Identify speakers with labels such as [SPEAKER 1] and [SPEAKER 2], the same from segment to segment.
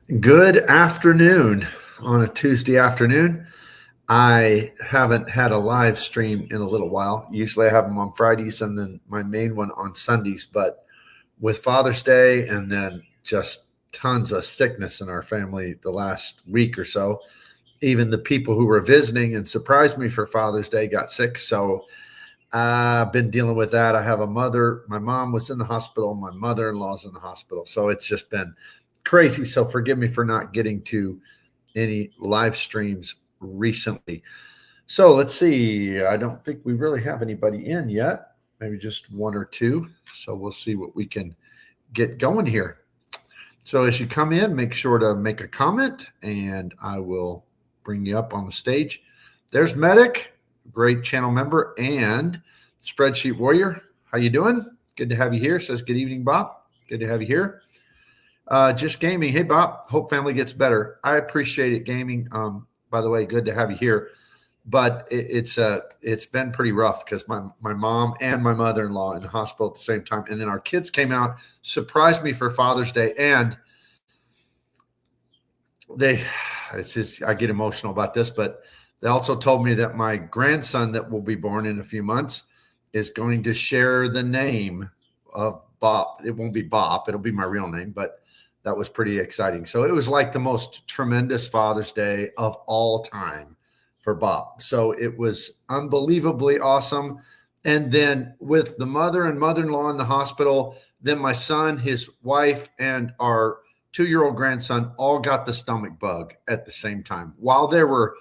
[SPEAKER 1] Good afternoon on a Tuesday afternoon. I haven't had a live stream in a little while. Usually I have them on Fridays and then my main one on Sundays. But with Father's Day and then just tons of sickness in our family the last week or so, even the people who were visiting and surprised me for Father's Day got sick. So I've been dealing with that. I have a mother. My mom was in the hospital. My mother-in-law's in the hospital. So it's just been crazy. So forgive me for not getting to any live streams recently. So let's see. I don't think we really have anybody in yet. Maybe just one or two. So we'll see what we can get going here. So as you come in, make sure to make a comment and I will bring you up on the stage. There's Medic, great channel member, and Spreadsheet Warrior. How you doing? Good to have you here. Says good evening, Bob. Good to have you here. Just Gaming. Hey, Bob. Hope family gets better. I appreciate it, Gaming. By the way, good to have you here. But it's been pretty rough because my mom and my mother-in-law in the hospital at the same time, and then our kids came out, surprised me for Father's Day, and it's just I get emotional about this, but they also told me that my grandson that will be born in a few months is going to share the name of Bob. It won't be Bob; it'll be my real name, but that was pretty exciting. So it was like the most tremendous Father's Day of all time for Bob. So it was unbelievably awesome. And then with the mother and mother-in-law in the hospital, then my son, his wife, and our 2-year-old grandson all got the stomach bug at the same time while they were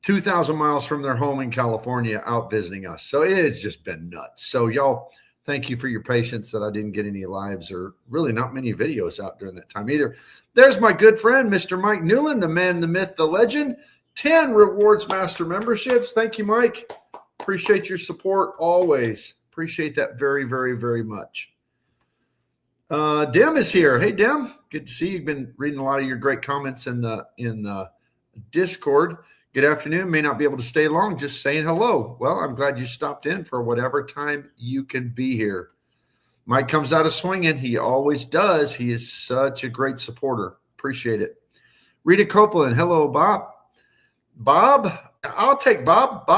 [SPEAKER 1] 2,000 miles from their home in California out visiting us. So it's just been nuts. So y'all, thank you for your patience that I didn't get any lives or really not many videos out during that time either. There's my good friend, Mr. Mike Newland, the man, the myth, the legend. 10 Rewards Master memberships. Thank you, Mike. Appreciate your support always. Appreciate that very, very, very much. Dem is here. Hey, Dem. Good to see you. You've been reading a lot of your great comments in the Discord. Good afternoon. May not be able to stay long. Just saying hello. Well, I'm glad you stopped in for whatever time you can be here. Mike comes out of swinging. He always does. He is such a great supporter. Appreciate it. Rita Copeland. Hello, Bob. Bob. I'll take Bob,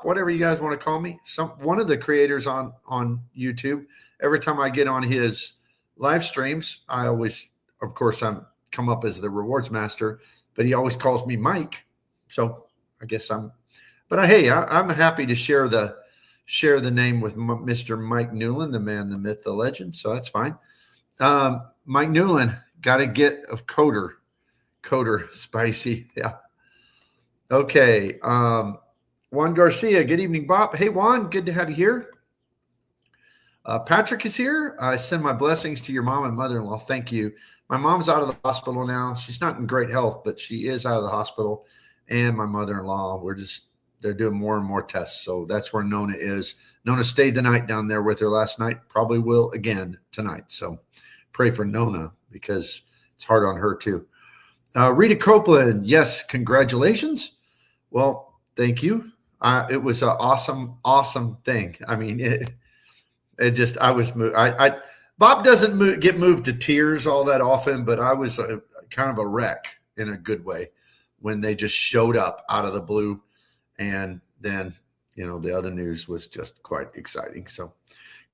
[SPEAKER 1] whatever you guys want to call me. One of the creators on YouTube. Every time I get on his live streams, I always, of course, I'm come up as the rewards master, but he always calls me Mike. So I guess I'm happy to share the name with Mr. Mike Newland, the man, the myth, the legend. So that's fine. Mike Newland, got to get a coder spicy. Yeah. Okay. Juan Garcia, good evening, Bob. Hey, Juan, good to have you here. Patrick is here. I send my blessings to your mom and mother-in-law. Thank you. My mom's out of the hospital now. She's not in great health, but she is out of the hospital. And my mother-in-law, they're doing more and more tests. So that's where Nona is. Nona stayed the night down there with her last night. Probably will again tonight. So pray for Nona because it's hard on her too. Rita Copeland, yes, congratulations. Well, thank you. It was an awesome thing. I mean, I was moved. Bob doesn't get moved to tears all that often, but I was kind of a wreck in a good way when they just showed up out of the blue. And then, the other news was just quite exciting. So,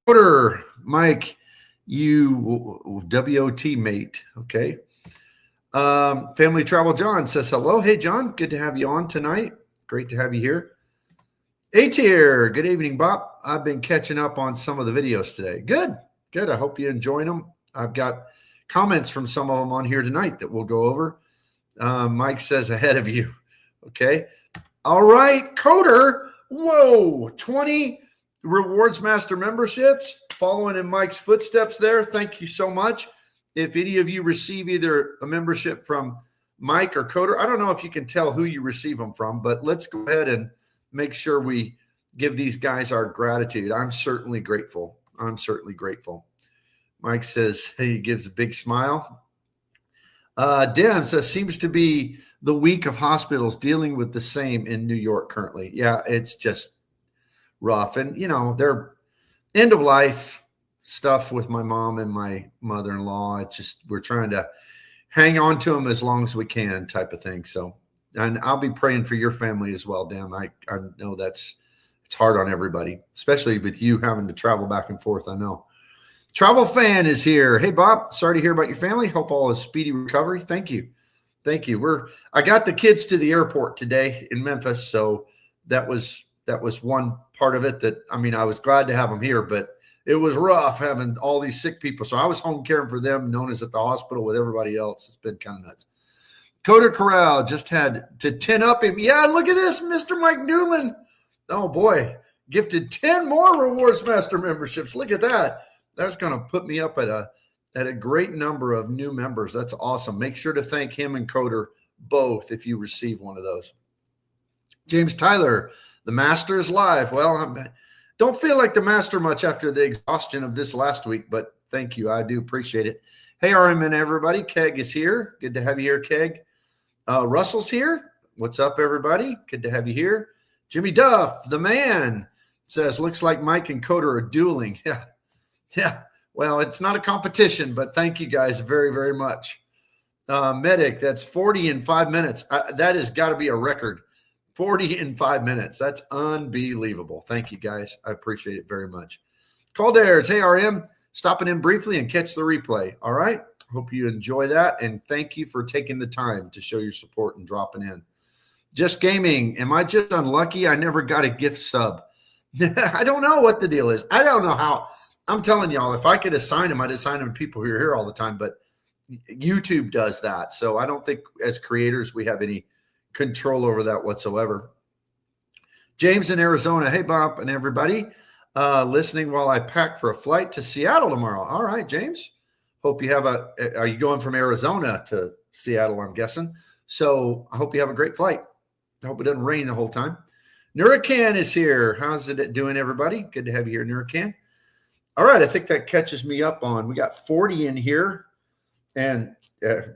[SPEAKER 1] Quarter, Mike, you WOT mate. Okay. Family Travel John says hello. Hey, John, good to have you on tonight. Great to have you here. A-tier, good evening, Bob. I've been catching up on some of the videos today. Good. I hope you enjoyed them. I've got comments from some of them on here tonight that we'll go over. Mike says ahead of you. Okay. All right, Coder. Whoa, 20 Rewards Master memberships. Following in Mike's footsteps there. Thank you so much. If any of you receive either a membership from Mike or Coder, I don't know if you can tell who you receive them from, but let's go ahead and make sure we give these guys our gratitude. I'm certainly grateful. Mike says he gives a big smile. Dan says seems to be the week of hospitals dealing with the same in New York currently. Yeah, it's just rough. And, they're end of life stuff with my mom and my mother-in-law. It's just we're trying to hang on to them as long as we can type of thing. So, and I'll be praying for your family as well, Dan. I know it's hard on everybody, especially with you having to travel back and forth. I know. Travel Fan is here. Hey, Bob, sorry to hear about your family. Hope all is speedy recovery. Thank you. Thank you. I got the kids to the airport today in Memphis. So that was one part of it that, I mean, I was glad to have them here, but it was rough having all these sick people. So I was home caring for them, known as at the hospital with everybody else. It's been kind of nuts. Coder Corral just had to 10 up him. Yeah, look at this, Mr. Mike Newland. Oh, boy. Gifted 10 more Rewards Master memberships. Look at that. That's going to put me up at a great number of new members. That's awesome. Make sure to thank him and Coder both if you receive one of those. James Tyler, the Master is live. Well, I don't feel like the Master much after the exhaustion of this last week, but thank you. I do appreciate it. Hey, RMN, everybody. Keg is here. Good to have you here, Keg. Russell's here. What's up, everybody? Good to have you here. Jimmy Duff, the man, says, looks like Mike and Coder are dueling. Yeah. Yeah. Well, it's not a competition, but thank you guys very, very much. Medic, that's 40 in 5 minutes. That has got to be a record. 40 in 5 minutes. That's unbelievable. Thank you, guys. I appreciate it very much. Caldares, hey, RM, stopping in briefly and catch the replay. All right. Hope you enjoy that. And thank you for taking the time to show your support and dropping in. Just Gaming, am I just unlucky? I never got a gift sub. I don't know what the deal is. I don't know how. I'm telling y'all, if I could assign them, I'd assign them to people who are here all the time. But YouTube does that. So I don't think as creators we have any control over that whatsoever. James in Arizona. Hey, Bob and everybody. Listening while I pack for a flight to Seattle tomorrow. All right, James. Hope you have are you going from Arizona to Seattle, I'm guessing. So I hope you have a great flight. I hope it doesn't rain the whole time. Nuracan is here. How's it doing, everybody? Good to have you here, Nuracan. All right, I think that catches me up on. We got 40 in here. And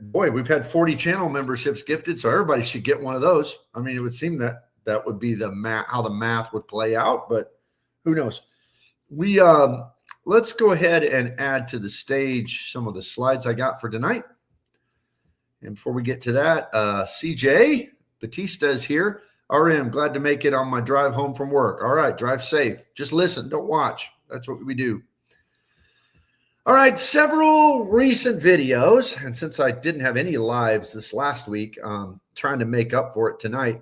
[SPEAKER 1] boy, we've had 40 channel memberships gifted, so everybody should get one of those. I mean, it would seem that that would be how the math would play out, but who knows? We let's go ahead and add to the stage some of the slides I got for tonight. And before we get to that, CJ Batista is here. RM, glad to make it on my drive home from work. All right, drive safe. Just listen, don't watch. That's what we do. All right, several recent videos, and since I didn't have any lives this last week, trying to make up for it tonight.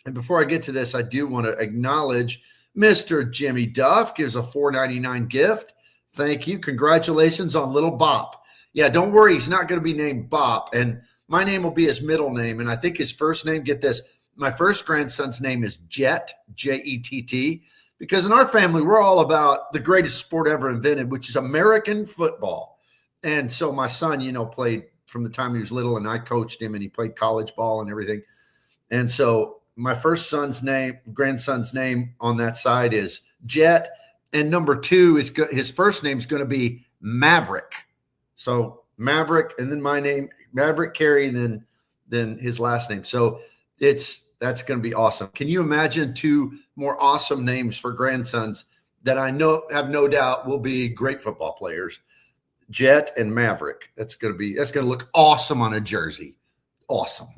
[SPEAKER 1] And before I get to this, I do want to acknowledge Mr. Jimmy Duff gives a $4.99 gift. Thank you. Congratulations on little Bop. Yeah, don't worry. He's not going to be named Bop, and my name will be his middle name, and I think his first name, get this, my first grandson's name is Jet, J-E-T-T. Because in our family, we're all about the greatest sport ever invented, which is American football. And so my son, played from the time he was little, and I coached him, and he played college ball and everything. And so my first grandson's name on that side is Jet. And number two is his first name is going to be Maverick. So Maverick, and then my name, Maverick Carey, and then his last name. So that's going to be awesome. Can you imagine two more awesome names for grandsons that I have no doubt will be great football players? Jet and Maverick. That's going to look awesome on a jersey. Awesome.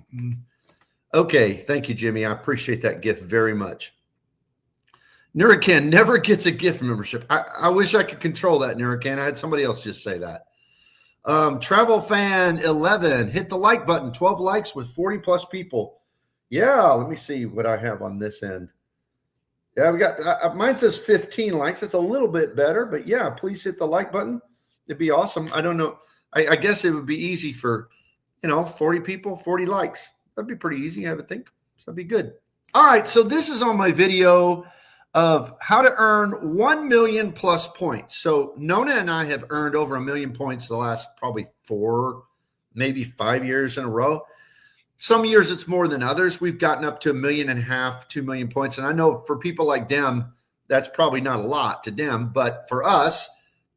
[SPEAKER 1] Okay. Thank you, Jimmy. I appreciate that gift very much. Nuracan never gets a gift membership. I wish I could control that, Nuracan. I had somebody else just say that. Travel Fan 11, hit the like button. 12 likes with 40 plus people. Yeah, let me see what I have on this end. Yeah, we got mine says 15 likes. That's a little bit better, but yeah, please hit the like button. It'd be awesome. I don't know. I guess it would be easy for 40 people, 40 likes. That'd be pretty easy, I would think. So that'd be good. All right, so this is on my video of how to earn 1 million plus points. So Nona and I have earned over 1 million points the last probably 4, maybe 5 years in a row. Some years it's more than others. We've gotten up to 1.5 million, 2 million points. And I know for people like Dem, that's probably not a lot to Dem, but for us,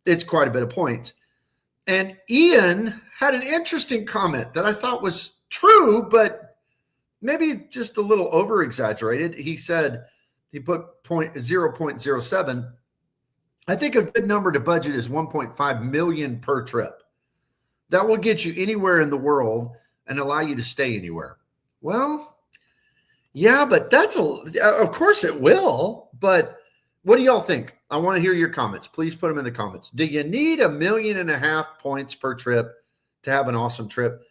[SPEAKER 1] it's quite a bit of points. And Ian had an interesting comment that I thought was true, but maybe just a little over exaggerated. He said, he put 0.07. I think a good number to budget is 1.5 million per trip. That will get you anywhere in the world and allow you to stay anywhere. Well, yeah, but of course it will. But what do y'all think? I want to hear your comments. Please put them in the comments. Do you need 1.5 million points per trip to have an awesome trip?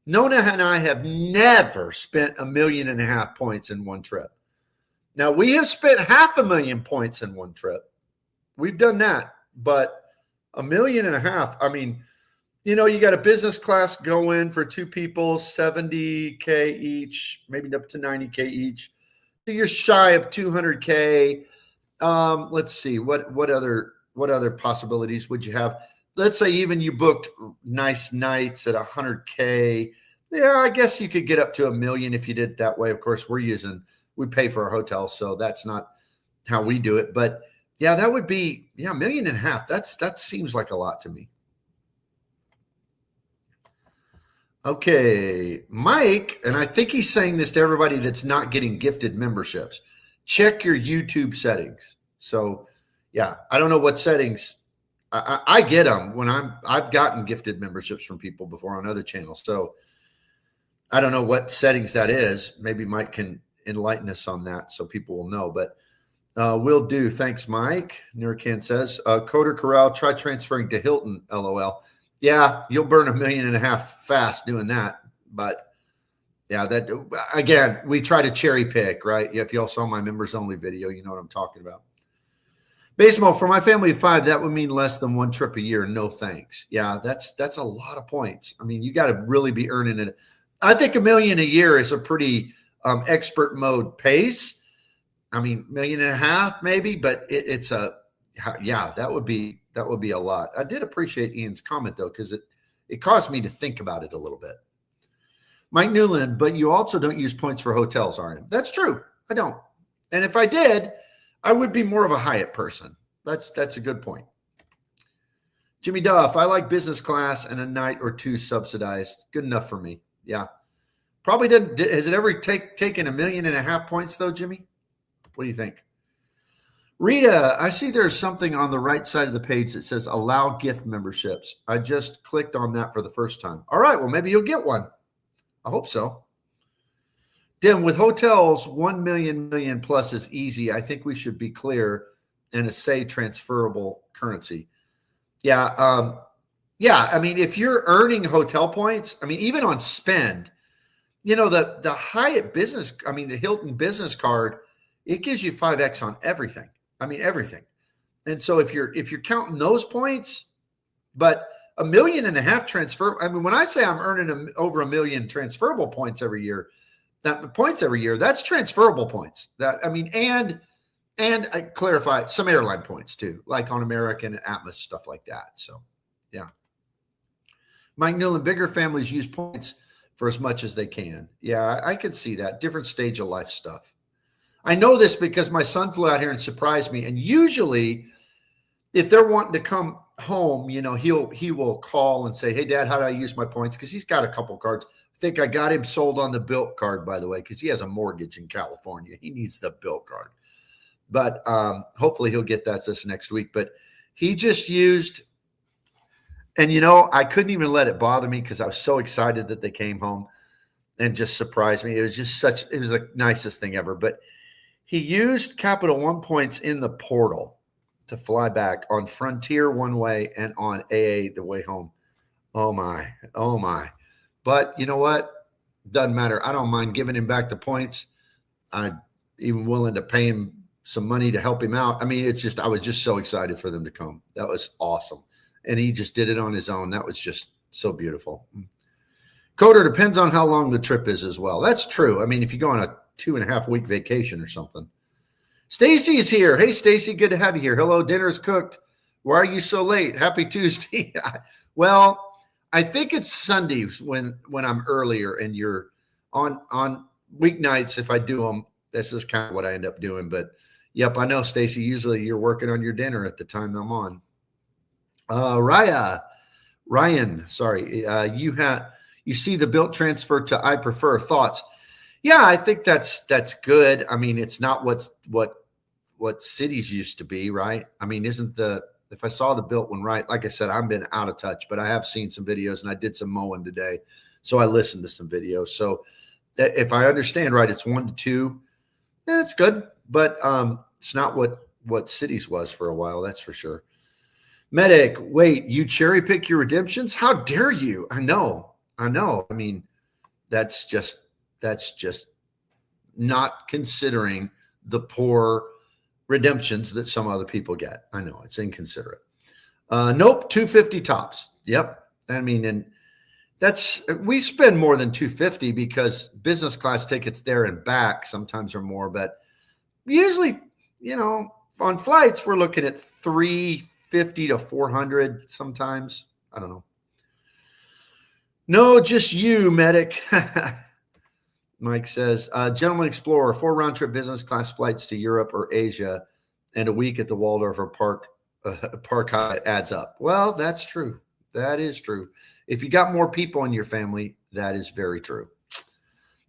[SPEAKER 1] Nona and I have never spent 1.5 million points in one trip. Now, we have spent 500,000 points in one trip. We've done that, but 1.5 million, I mean, you know, you got a business class going for two people, 70K each, maybe up to 90K each. So you're shy of 200K. Let's see, what other possibilities would you have? Let's say even you booked nice nights at 100K. Yeah, I guess you could get up to 1 million if you did it that way. Of course, we pay for our hotel, so that's not how we do it. But yeah, that would be, 1.5 million. That seems like a lot to me. Okay, Mike, and I think he's saying this to everybody that's not getting gifted memberships. Check your YouTube settings. So, yeah, I don't know what settings. I get them when I've gotten gifted memberships from people before on other channels. So I don't know what settings that is. Maybe Mike can enlighten us on that so people will know. But will do. Thanks, Mike. Nurcan says, Coder Corral, try transferring to Hilton, LOL. Yeah, you'll burn 1.5 million fast doing that. But yeah, that again, we try to cherry pick, right? If y'all saw my members only video, you know what I'm talking about. Baseball, for my family of 5, that would mean less than 1 trip a year. No thanks. Yeah, that's a lot of points. I mean, you got to really be earning it. I think 1 million a year is a pretty expert mode pace. I mean, 1.5 million maybe, but that would be a lot. I did appreciate Ian's comment though, because it caused me to think about it a little bit. Mike Newland, but you also don't use points for hotels, aren't you? That's true. I don't. And if I did, I would be more of a Hyatt person. That's a good point. Jimmy Duff, I like business class and a night or 2 subsidized. Good enough for me. Yeah. Probably didn't. Has it ever taken 1.5 million points though, Jimmy? What do you think? Rita, I see there's something on the right side of the page that says allow gift memberships. I just clicked on that for the first time. All right, well, maybe you'll get one. I hope so. Dim, with hotels, 1 million plus is easy. I think we should be clear and say transferable currency. Yeah. I mean, if you're earning hotel points, I mean, even on spend, you know, the Hyatt business, I mean, the Hilton business card, it gives you 5x on everything. I mean, everything. And so if you're counting those points, but 1.5 million transfer, I mean, when I say I'm earning over 1 million transferable points every year, that's transferable points. That, I mean, and I clarify some airline points too, like on American, Atmos, stuff like that. So, yeah. Mike Newland, bigger families use points for as much as they can. Yeah, I could see that. Different stage of life stuff. I know this because my son flew out here and surprised me. And usually, if they're wanting to come home, you know, he will call and say, "Hey, Dad, how do I use my points?" Because he's got a couple cards. I think I got him sold on the Bilt card, by the way, because he has a mortgage in California. He needs the Bilt card. But hopefully he'll get that this next week. But he just used, and you know, I couldn't even let it bother me because I was so excited that they came home and just surprised me. It was just it was the nicest thing ever. But he used Capital One points in the portal to fly back on Frontier one way and on AA the way home. Oh my. But you know what? Doesn't matter. I don't mind giving him back the points. I'm even willing to pay him some money to help him out. I mean, it's just, I was just so excited for them to come. That was awesome. And he just did it on his own. That was just so beautiful. Coder, depends on how long the trip is as well. That's true. I mean, if you go on a 2.5 week vacation or something. Stacy's here. Hey, Stacy, good to have you here. Hello, dinner's cooked. Why are you so late? Happy Tuesday. Well, I think it's Sundays when I'm earlier and you're on weeknights. If I do them, that's just kind of what I end up doing. But yep, I know, Stacy, usually you're working on your dinner at the time I'm on. Ryan, sorry. You see the Bilt transfer to I prefer. Thoughts? Yeah, I think that's good. I mean, it's not what cities used to be, right? I mean, isn't the if I saw the built one right, like I said, I've been out of touch, but I have seen some videos and I did some mowing today. So I listened to some videos. So if I understand right, it's 1 to 2. It's good, but it's not what cities was for a while. That's for sure. Medic, wait, you cherry pick your redemptions? How dare you? I know. I mean, that's just not considering the poor redemptions that some other people get. I know it's inconsiderate. Nope, 250 tops. Yep. I mean, and we spend more than 250 because business class tickets there and back sometimes are more, but usually, on flights, we're looking at 350 to 400 sometimes. I don't know. No, just you, medic. Mike says, Gentleman Explorer, 4 round-trip business class flights to Europe or Asia and a week at the Waldorf or Park Hyatt adds up. Well, that's true. That is true. If you got more people in your family, that is very true.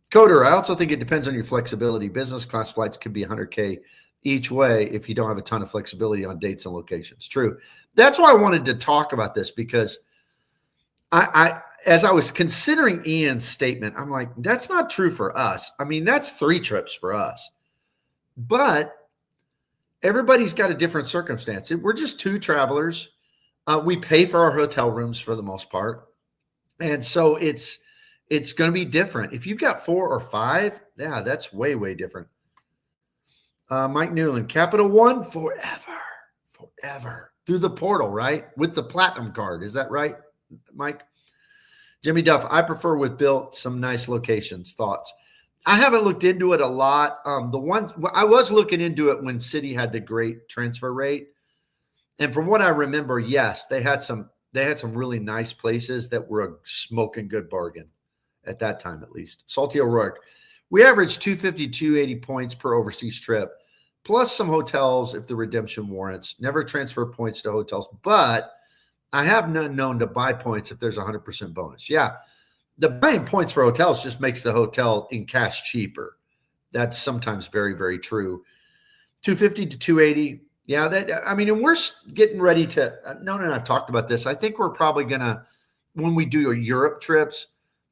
[SPEAKER 1] Coder, I also think it depends on your flexibility. Business class flights could be $100K each way if you don't have a ton of flexibility on dates and locations. True. That's why I wanted to talk about this, because as I was considering Ian's statement, I'm like, that's not true for us. I mean, that's 3 trips for us. But everybody's got a different circumstance. We're just 2 travelers. We pay for our hotel rooms for the most part. And so it's going to be different. If you've got 4 or 5, yeah, that's way, way different. Mike Newland, Capital One forever. Through the portal, right? With the platinum card. Is that right, Mike? Jimmy Duff, I prefer with built, some nice locations. Thoughts? I haven't looked into it a lot. The one I was looking into it when City had the great transfer rate. And from what I remember, yes, they had some really nice places that were a smoking good bargain at that time, at least. Salty O'Rourke, we averaged 250, 280 points per overseas trip, plus some hotels if the redemption warrants. Never transfer points to hotels, but I have none known to buy points if there's a 100% bonus. Yeah, the buying points for hotels just makes the hotel in cash cheaper. That's sometimes very, very true. 250 to 280. Yeah, and we're getting ready to, Nona and I've talked about this. I think we're probably going to, when we do your Europe trips,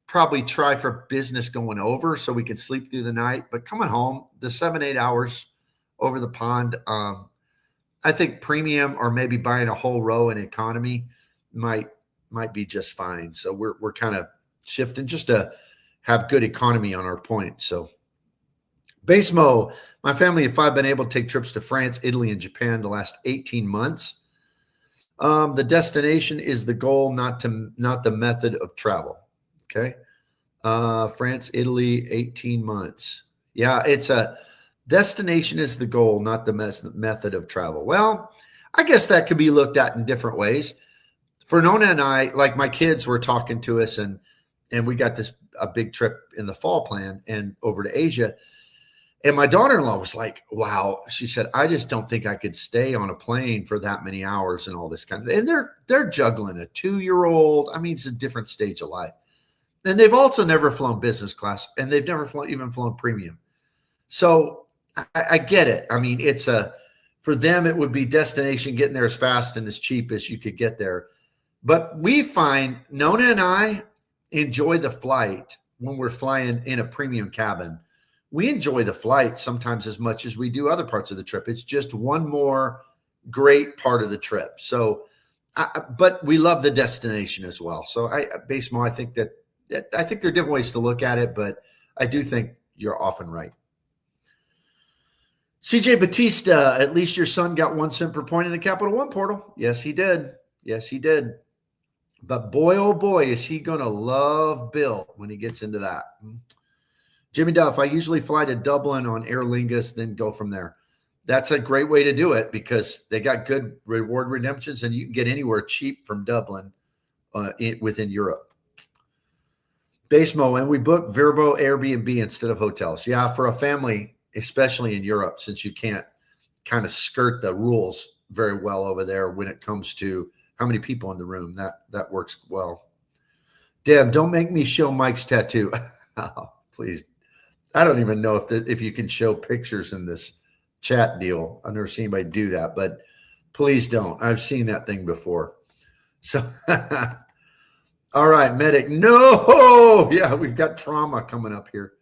[SPEAKER 1] probably try for business going over so we can sleep through the night. But coming home, the 7-8 hours over the pond, I think premium or maybe buying a whole row in economy might be just fine. So we're kind of shifting just to have good economy on our points. So Basemo, my family, if I've been able to take trips to France, Italy, and Japan the last 18 months, the destination is the goal, not the method of travel. Okay. France, Italy, 18 months. Yeah, it's a destination is the goal, not the method of travel. Well, I guess that could be looked at in different ways. For Nona and I, like my kids were talking to us and we got a big trip in the fall plan and over to Asia. And my daughter-in-law was like, wow. She said, I just don't think I could stay on a plane for that many hours and all this kind of thing. And they're juggling a 2-year-old. I mean, it's a different stage of life. And they've also never flown business class, and they've never even flown premium. So I get it. I mean, for them, it would be destination, getting there as fast and as cheap as you could get there. But we find Nona and I enjoy the flight when we're flying in a premium cabin. We enjoy the flight sometimes as much as we do other parts of the trip. It's just one more great part of the trip. So, but we love the destination as well. So Basemo, I think there are different ways to look at it, but I do think you're often right. CJ Batista, at least your son got 1 cent per point in the Capital One portal. Yes, he did. But boy, oh boy, is he going to love Bill when he gets into that. Jimmy Duff, I usually fly to Dublin on Aer Lingus, then go from there. That's a great way to do it because they got good reward redemptions and you can get anywhere cheap from Dublin within Europe. Basemo, and we book Vrbo, Airbnb instead of hotels. Yeah, for a family, especially in Europe, since you can't kind of skirt the rules very well over there when it comes to how many people in the room. That works well. Deb, don't make me show Mike's tattoo. Oh, please. I don't even know if you can show pictures in this chat deal. I've never seen anybody do that, but Please don't. I've seen that thing before. So, all right, medic. No, yeah, we've got trauma coming up here.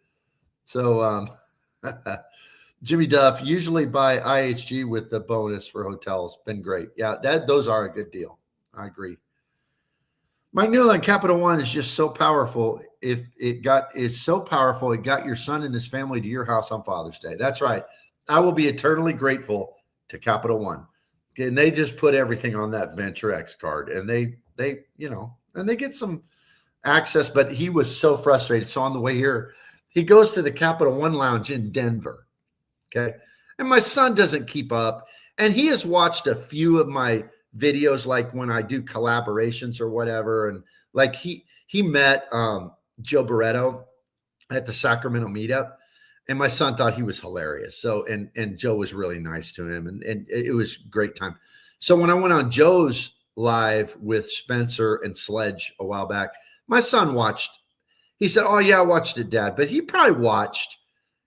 [SPEAKER 1] So, Jimmy Duff, usually buy IHG with the bonus for hotels. Been great. Yeah, those are a good deal. I agree. Mike Newland, Capital One is just so powerful. If it is so powerful, it got your son and his family to your house on Father's Day. That's right. I will be eternally grateful to Capital One. And they just put everything on that Venture X card, and they and they get some access. But he was so frustrated. So on the way here, he goes to the Capital One Lounge in Denver. Okay. And my son doesn't keep up. And he has watched a few of my videos, like when I do collaborations or whatever. And like he met Joe Barretto at the Sacramento meetup. And my son thought he was hilarious. So, and Joe was really nice to him. And it was a great time. So when I went on Joe's live with Spencer and Sledge a while back, my son watched. He said, "Oh yeah, I watched it, Dad." But he probably watched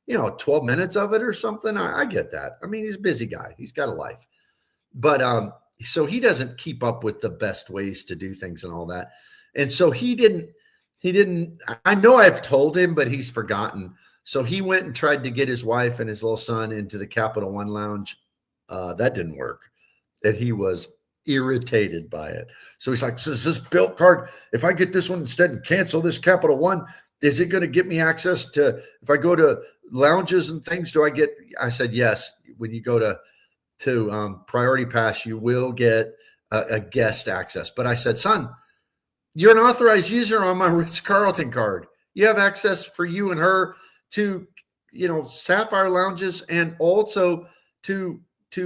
[SPEAKER 1] 12 minutes of it or something. I get that. I mean, he's a busy guy. He's got a life. But so he doesn't keep up with the best ways to do things and all that. And so he didn't, I know I've told him, but he's forgotten. So he went and tried to get his wife and his little son into the Capital One Lounge. That didn't work. And he was irritated by it. So he's like, "So is this built card, if I get this one instead and cancel this Capital One, is it going to get me access to, if I go to lounges and things, do I get?" I said, "Yes. When you go to Priority Pass, you will get a guest access." But I said, "Son, you're an authorized user on my Ritz-Carlton card. You have access for you and her to, Sapphire lounges and also to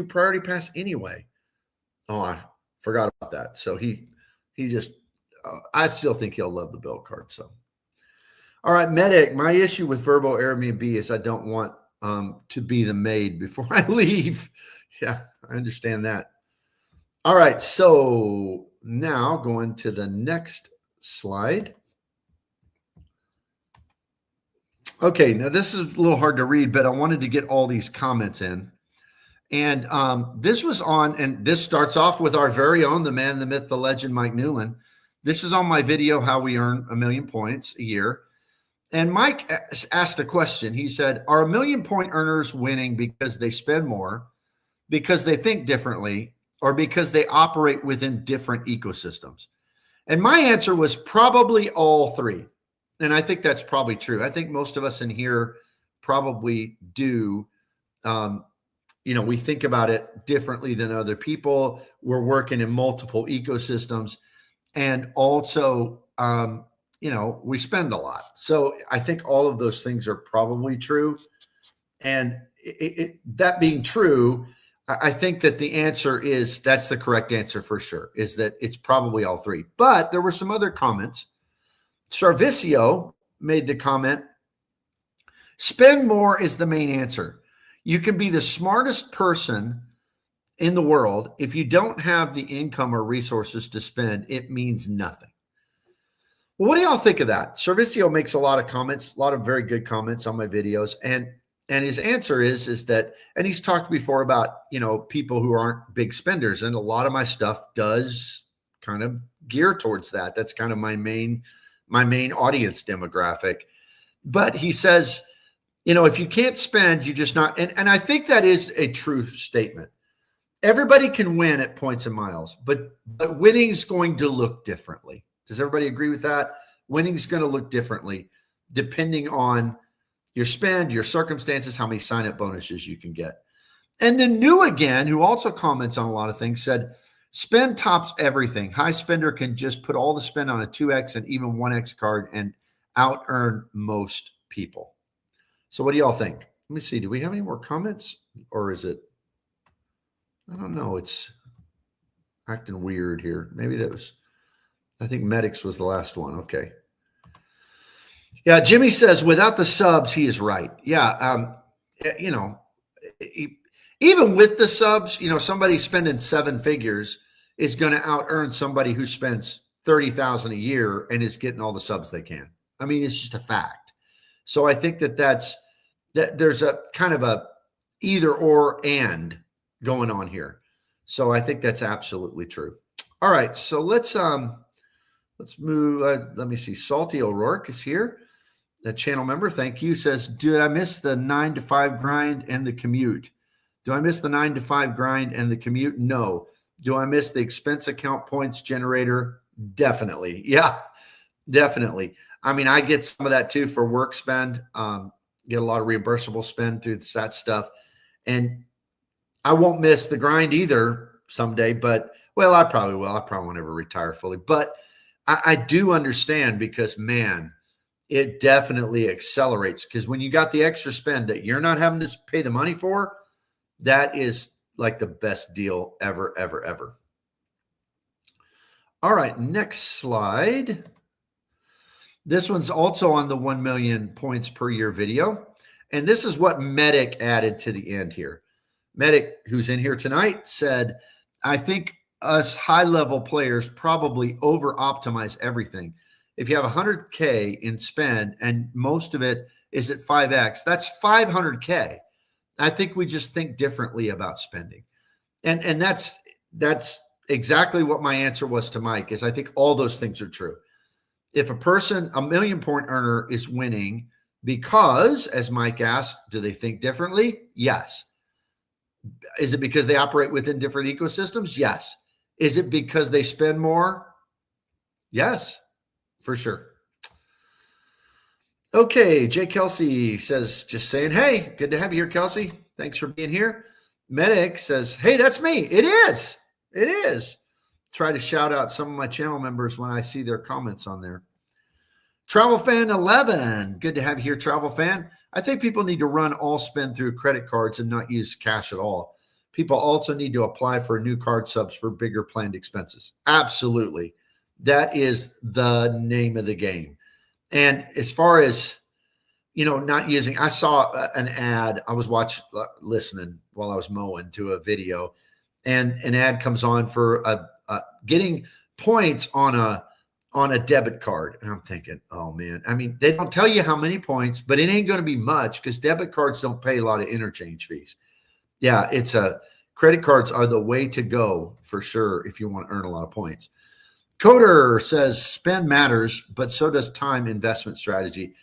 [SPEAKER 1] Priority Pass anyway." Oh, I forgot about that. So he just, I still think he'll love the bill card. So, all right, medic. My issue with Verbo Airbnb is I don't want to be the maid before I leave. Yeah, I understand that. All right, so now going to the next slide. Okay, now this is a little hard to read, but I wanted to get all these comments in. And this was on, and this starts off with our very own, the man, the myth, the legend, Mike Newland. This is on my video, How We Earn a Million Points a Year. And Mike asked a question. He said, "Are 1,000,000-point earners winning because they spend more, because they think differently, or because they operate within different ecosystems?" And my answer was probably all three. And I think that's probably true. I think most of us in here probably do. We think about it differently than other people. We're working in multiple ecosystems. And also, we spend a lot. So I think all of those things are probably true. And that being true, I think that the answer is, that's the correct answer for sure, is that it's probably all three. But there were some other comments. Charvicio made the comment, "Spend more is the main answer. You can be the smartest person in the world. If you don't have the income or resources to spend, it means nothing." Well, what do y'all think of that? Servicio makes a lot of comments, a lot of very good comments on my videos. And his answer is that, and he's talked before about, people who aren't big spenders. And a lot of my stuff does kind of gear towards that. That's kind of my main audience demographic. But he says, if you can't spend, you just not, and I think that is a true statement. Everybody can win at points and miles, but winning is going to look differently. Does everybody agree with that? Winning is going to look differently depending on your spend, your circumstances, how many sign-up bonuses you can get. And then New Again, who also comments on a lot of things, said, "Spend tops everything. High spender can just put all the spend on a 2X and even 1X card and out-earn most people." So what do y'all think? Let me see. Do we have any more comments, or is it, I don't know. It's acting weird here. Maybe that was, I think Medics was the last one. Okay. Yeah. Jimmy says, "Without the subs, he is right." Yeah. Even with the subs, somebody spending 7 figures is going to out earn somebody who spends 30,000 a year and is getting all the subs they can. I mean, it's just a fact. So I think that there's a kind of a either or and going on here. So I think that's absolutely true. All right, so let's move. Let me see. Salty O'Rourke is here. A channel member, thank you, says, did I miss the 9 to 5 grind and the commute? Do I miss the 9 to 5 grind and the commute? No. Do I miss the expense account points generator? Definitely. Yeah, definitely. I mean, I get some of that too for work spend. Get a lot of reimbursable spend through that stuff. And I won't miss the grind either someday, but well, I probably will. I probably won't ever retire fully. But I do understand because, man, it definitely accelerates, because when you got the extra spend that you're not having to pay the money for, that is like the best deal ever, ever, ever. All right, next slide. This one's also on the 1 million points per year video. And this is what Medic added to the end here. Medic, who's in here tonight, said, I think us high-level players probably over-optimize everything. If you have 100K in spend and most of it is at 5X, that's 500K. I think we just think differently about spending. And that's exactly what my answer was to Mike, is I think all those things are true. If a person, a 1 million point earner, is winning because, as Mike asked, do they think differently? Yes. Is it because they operate within different ecosystems? Yes. Is it because they spend more? Yes, for sure. Okay, Jay Kelsey says, just saying, hey, good to have you here, Kelsey. Thanks for being here. Medic says, hey, that's me. It is. It is. Try to shout out some of my channel members when I see their comments on there. Travel Fan 11, good to have you here, Travel Fan. I think people need to run all spend through credit cards and not use cash at all. People also need to apply for new card subs for bigger planned expenses. Absolutely. That is the name of the game. And as far as, not using, I saw an ad. I was listening while I was mowing to a video, and an ad comes on for getting points on a debit card. And I'm thinking, oh man, I mean, they don't tell you how many points, but it ain't going to be much because debit cards don't pay a lot of interchange fees. Yeah, credit cards are the way to go for sure if you want to earn a lot of points. Coder says spend matters, but so does time investment strategy.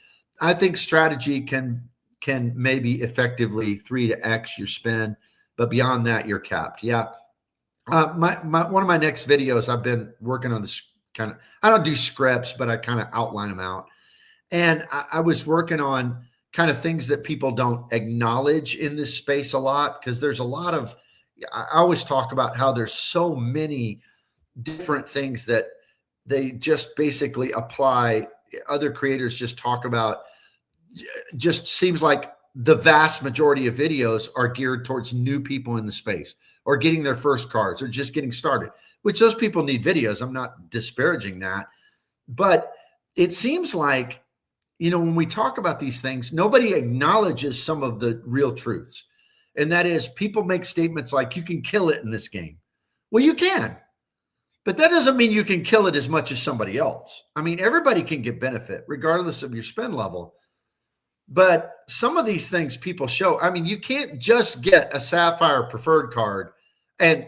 [SPEAKER 1] I think strategy can maybe effectively 3x your spend, but beyond that, you're capped. Yeah. One of my next videos, I've been working on this kind of, I don't do scripts, but I kind of outline them out. And I was working on kind of things that people don't acknowledge in this space a lot, because there's a lot of, I always talk about how there's so many different things that they just basically apply. Other creators just talk about, just seems like the vast majority of videos are geared towards new people in the space or getting their first cards or just getting started, which those people need videos. I'm not disparaging that, but it seems like, when we talk about these things, nobody acknowledges some of the real truths. And that is, people make statements like, you can kill it in this game. Well, you can, but that doesn't mean you can kill it as much as somebody else. I mean, everybody can get benefit regardless of your spend level. But some of these things people show, I mean, you can't just get a Sapphire preferred card and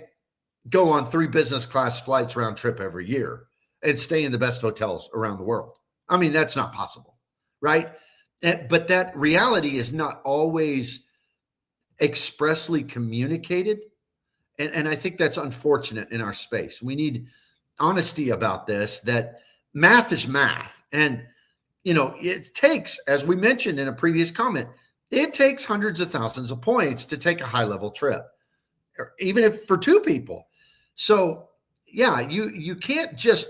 [SPEAKER 1] go on 3 business class flights round trip every year and stay in the best hotels around the world. I mean, that's not possible, right? But that reality is not always expressly communicated. And I think that's unfortunate in our space. We need honesty about this, that math is math. And, it takes, as we mentioned in a previous comment, it takes hundreds of thousands of points to take a high-level trip, even if for 2 people. So, yeah, you can't just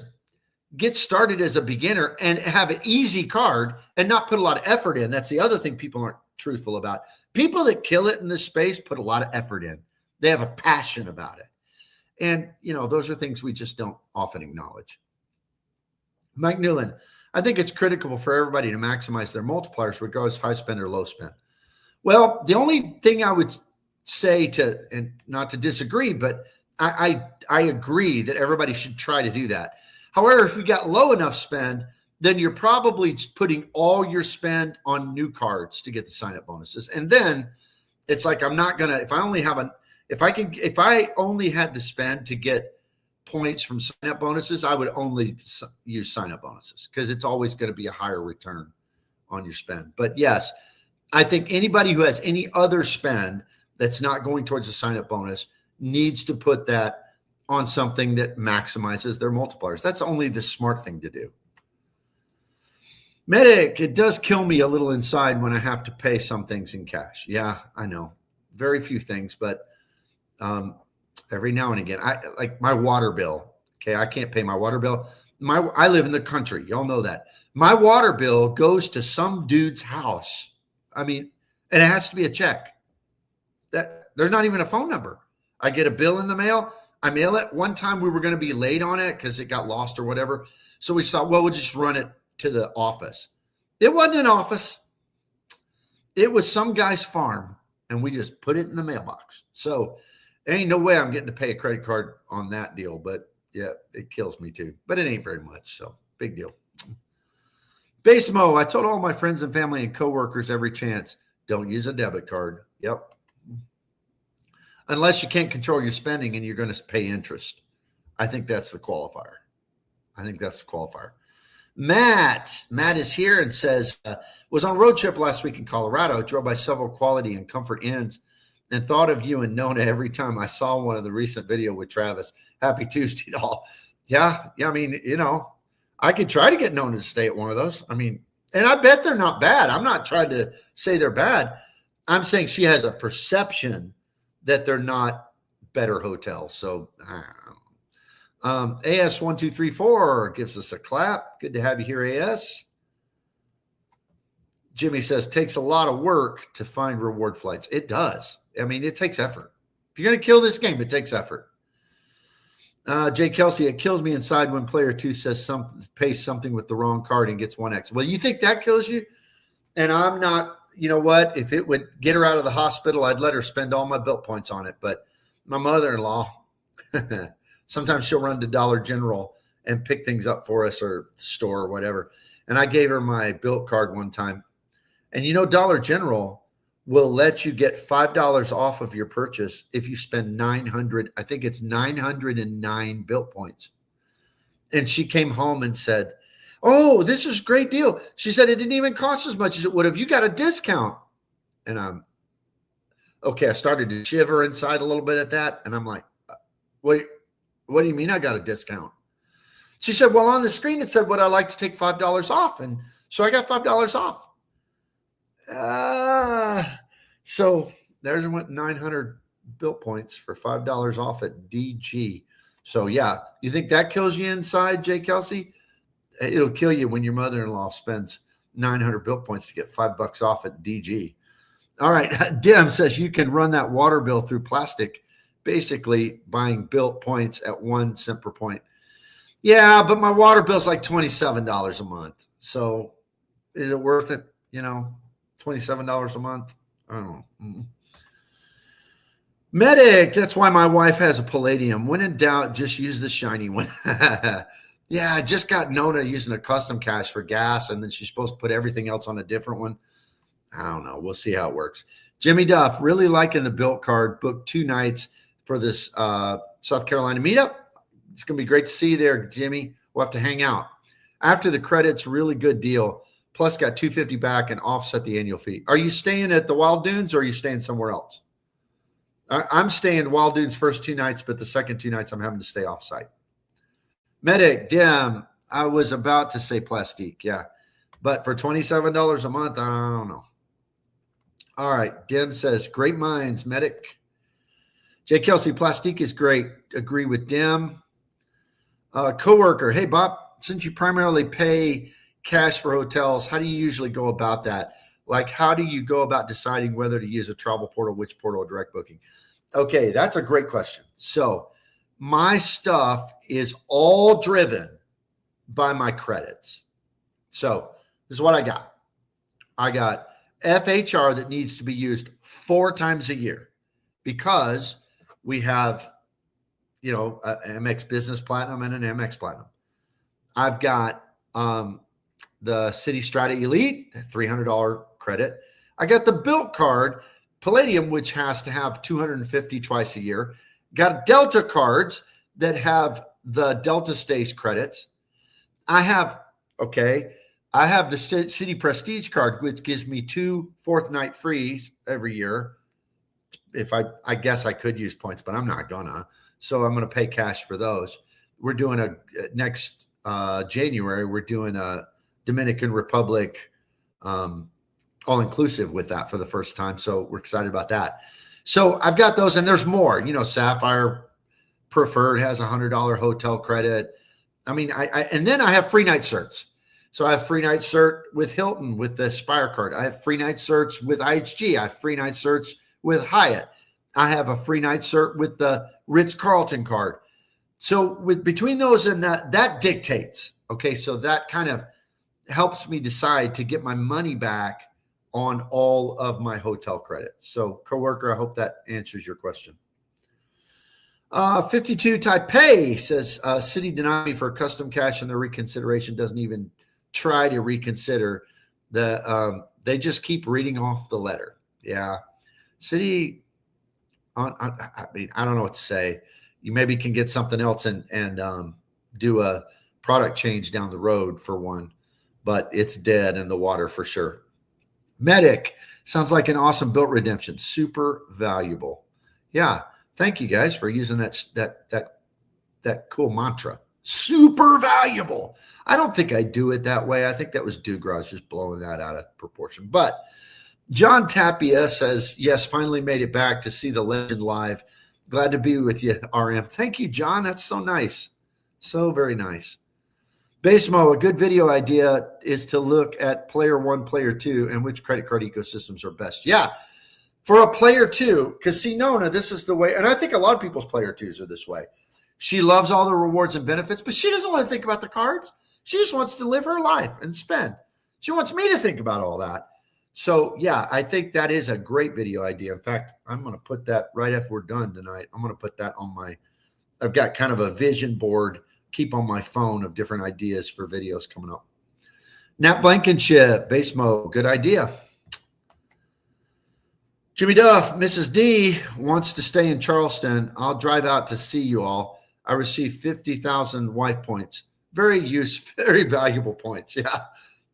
[SPEAKER 1] get started as a beginner and have an easy card and not put a lot of effort in. That's the other thing people aren't truthful about. People that kill it in this space put a lot of effort in. They have a passion about it. And, those are things we just don't often acknowledge. Mike Newland, I think it's critical for everybody to maximize their multipliers, regardless of high spend or low spend. Well, the only thing I would say and not to disagree, but I agree that everybody should try to do that. However, if you got low enough spend, then you're probably putting all your spend on new cards to get the sign-up bonuses. And then it's like, I'm not going to, if I only have If I only had to spend to get points from sign up bonuses, I would only use sign up bonuses because it's always going to be a higher return on your spend. But yes, I think anybody who has any other spend that's not going towards a sign up bonus needs to put that on something that maximizes their multipliers. That's only the smart thing to do. Medic, it does kill me a little inside when I have to pay some things in cash. Yeah, I know. Very few things, but every now and again, I like my water bill. Okay, I can't pay my water bill. I live in the country. Y'all know that. My water bill goes to some dude's house. I mean, and it has to be a check. That there's not even a phone number. I get a bill in the mail. I mail it. One time we were going to be late on it because it got lost or whatever. So we thought, well, we'll just run it to the office. It wasn't an office. It was some guy's farm, and we just put it in the mailbox. So there ain't no way I'm getting to pay a credit card on that deal. But yeah, it kills me too. But it ain't very much. So big deal. Basemo, I told all my friends and family and coworkers every chance, don't use a debit card. Yep. Unless you can't control your spending and you're going to pay interest. I think that's the qualifier. Matt is here and says, was on a road trip last week in Colorado, drove by several quality and comfort inns and thought of you and Nona every time I saw one of the recent video with Travis. Happy Tuesday to all. Yeah. I mean, I could try to get Nona to stay at one of those. I mean, and I bet they're not bad. I'm not trying to say they're bad. I'm saying she has a perception that they're not better hotels. So AS1234 gives us a clap. Good to have you here, AS. Jimmy says, takes a lot of work to find reward flights. It does. I mean, it takes effort. If you're going to kill this game, it takes effort. Jay Kelsey, it kills me inside when player 2 says pays something with the wrong card and gets 1x. Well, you think that kills you? And I'm not, you know what? If it would get her out of the hospital, I'd let her spend all my built points on it. But my mother-in-law, sometimes she'll run to Dollar General and pick things up for us or store or whatever. And I gave her my built card one time. And Dollar General will let you get $5 off of your purchase if you spend 900. I think it's 909 built points. And she came home and said, oh, this is a great deal. She said, it didn't even cost as much as it would have. You got a discount. And I'm okay. I started to shiver inside a little bit at that. And I'm like, what do you mean I got a discount? She said, well, on the screen, it said, would I like to take $5 off? And so I got $5 off. So there's went 900 built points for $5 off at DG. So yeah, you think that kills you inside, Jay Kelsey? It'll kill you when your mother-in-law spends 900 built points to get $5 off at DG. All right. Dim says you can run that water bill through plastic, basically buying built points at 1 cent per point. Yeah, but my water bill's like $27 a month. So is it worth it? $27 a month. I don't know. Medic. That's why my wife has a Palladium. When in doubt, just use the shiny one. Yeah, I just got Nona using a custom cache for gas, and then she's supposed to put everything else on a different one. I don't know. We'll see how it works. Jimmy Duff, really liking the built card. Booked 2 nights for this South Carolina meetup. It's going to be great to see you there, Jimmy. We'll have to hang out. After the credits, really good deal. Plus got $250 back and offset the annual fee. Are you staying at the Wild Dunes or are you staying somewhere else? I'm staying Wild Dunes first 2 nights, but the second 2 nights I'm having to stay off-site. Medic, Dim, I was about to say Plastique, yeah. But for $27 a month, I don't know. All right, Dim says, great minds, Medic. Jay Kelsey, Plastique is great. Agree with Dim. Coworker, hey, Bob, since you primarily pay cash for hotels, how do you usually go about that? Like, how do you go about deciding whether to use a travel portal, which portal, or direct booking? Okay, that's a great question. So my stuff is all driven by my credits. So this is what I got. I got FHR that needs to be used 4 times a year because we have, an MX Business Platinum and an MX Platinum. I've got the City Strata Elite, $300 credit. I got the Built card Palladium, which has to have 250 twice a year. Got Delta cards that have the Delta Stays credits. I have the City Prestige card, which gives me 2 fourth night frees every year. If I guess I could use points, but I'm not gonna. So I'm gonna pay cash for those. We're doing next January. We're doing a Dominican Republic all inclusive with that for the first time. So we're excited about that. So I've got those, and there's more. Sapphire Preferred has $100 hotel credit. I mean, and then I have free night certs. So I have free night cert with Hilton with the Spire card. I have free night certs with IHG. I have free night certs with Hyatt. I have a free night cert with the Ritz-Carlton card. So between those and that dictates. Okay, so that kind of helps me decide to get my money back on all of my hotel credits. So coworker, I hope that answers your question. 52 Taipei says, Citi denied me for custom cash and their reconsideration doesn't even try to reconsider. They just keep reading off the letter. Yeah. Citi, I mean, I don't know what to say. You maybe can get something else and do a product change down the road for one, but it's dead in the water for sure. Medic sounds like an awesome built redemption. Super valuable. Yeah. Thank you guys for using that cool mantra. Super valuable. I don't think I do it that way. I think that was Dugras just blowing that out of proportion. But John Tapia says, yes, finally made it back to see the legend live. Glad to be with you, RM. Thank you, John. That's so nice. So very nice. Basemo, a good video idea is to look at player 1, player 2, and which credit card ecosystems are best. Yeah. For a player 2, because see, Nona, this is the way, and I think a lot of people's player 2s are this way. She loves all the rewards and benefits, but she doesn't want to think about the cards. She just wants to live her life and spend. She wants me to think about all that. So, yeah, I think that is a great video idea. In fact, I'm going to put that right after we're done tonight. I'm going to put that on I've got kind of a vision board, keep on my phone of different ideas for videos coming up. Nat Blankenship, Basemo, good idea. Jimmy Duff, Mrs. D wants to stay in Charleston. I'll drive out to see you all. I received 50,000 wife points. Very valuable points. Yeah.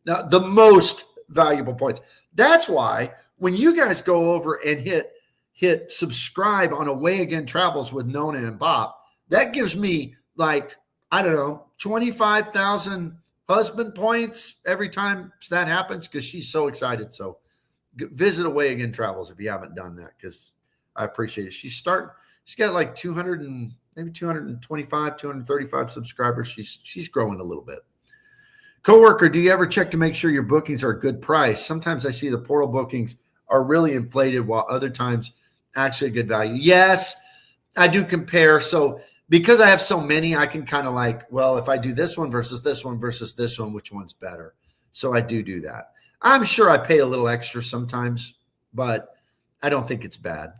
[SPEAKER 1] Now, the most valuable points. That's why when you guys go over and hit subscribe on Away Again Travels with Nona and Bob, that gives me like, I don't know, 25,000 husband points every time that happens because she's so excited. So visit Away Again Travels if you haven't done that, because I appreciate it. She's got like 200 and maybe 225, 235 subscribers. She's growing a little bit. Coworker, do you ever check to make sure your bookings are a good price? Sometimes I see the portal bookings are really inflated while other times actually good value. Yes, I do compare. So because I have so many, I can kind of like, well, if I do this one versus this one versus this one, which one's better? So I do that. I'm sure I pay a little extra sometimes, but I don't think it's bad.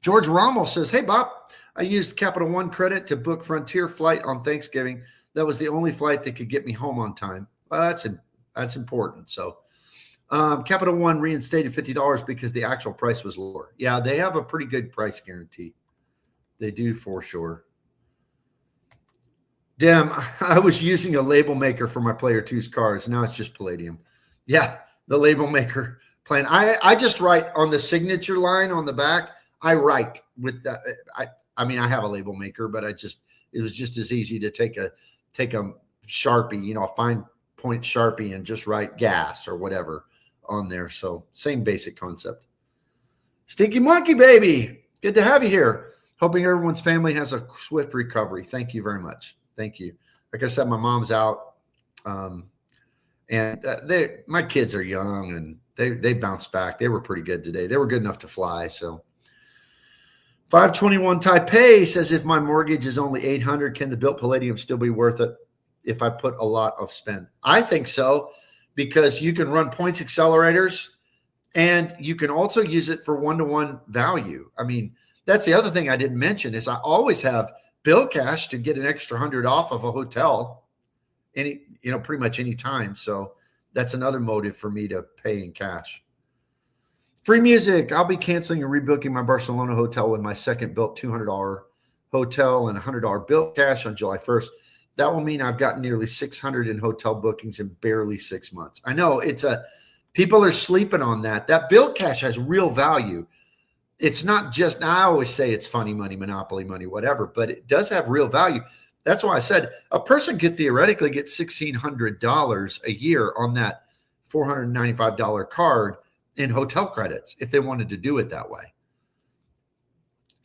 [SPEAKER 1] George Rommel says, hey, Bob, I used Capital One credit to book Frontier flight on Thanksgiving. That was the only flight that could get me home on time. Well, that's important. So Capital One reinstated $50 because the actual price was lower. Yeah, they have a pretty good price guarantee. They do for sure. Damn, I was using a label maker for my player 2's cards. Now it's just Palladium. Yeah, the label maker plan. I just write on the signature line on the back. I write with that. I mean, I have a label maker, but it was just as easy to take a Sharpie, a fine point Sharpie and just write gas or whatever on there. So same basic concept. Stinky Monkey Baby, good to have you here. Hoping everyone's family has a swift recovery. Thank you very much. Thank you. Like I said, my mom's out, and my kids are young and they bounced back. They were pretty good today. They were good enough to fly. So 521 Taipei says, if my mortgage is only 800, can the built Palladium still be worth it if I put a lot of spend? I think so, because you can run points accelerators and you can also use it for one-to-one value. I mean, that's the other thing I didn't mention is I always have bill cash to get an extra 100 off of a hotel pretty much any time. So that's another motive for me to pay in cash. Free music. I'll be canceling and rebooking my Barcelona hotel with my second built $200 hotel and $100 bill cash on July 1st. That will mean I've got nearly 600 in hotel bookings in barely 6 months. I know people are sleeping on that. That bill cash has real value. It's not just, I always say it's funny money, monopoly money, whatever, but it does have real value. That's why I said a person could theoretically get $1,600 a year on that $495 card in hotel credits if they wanted to do it that way.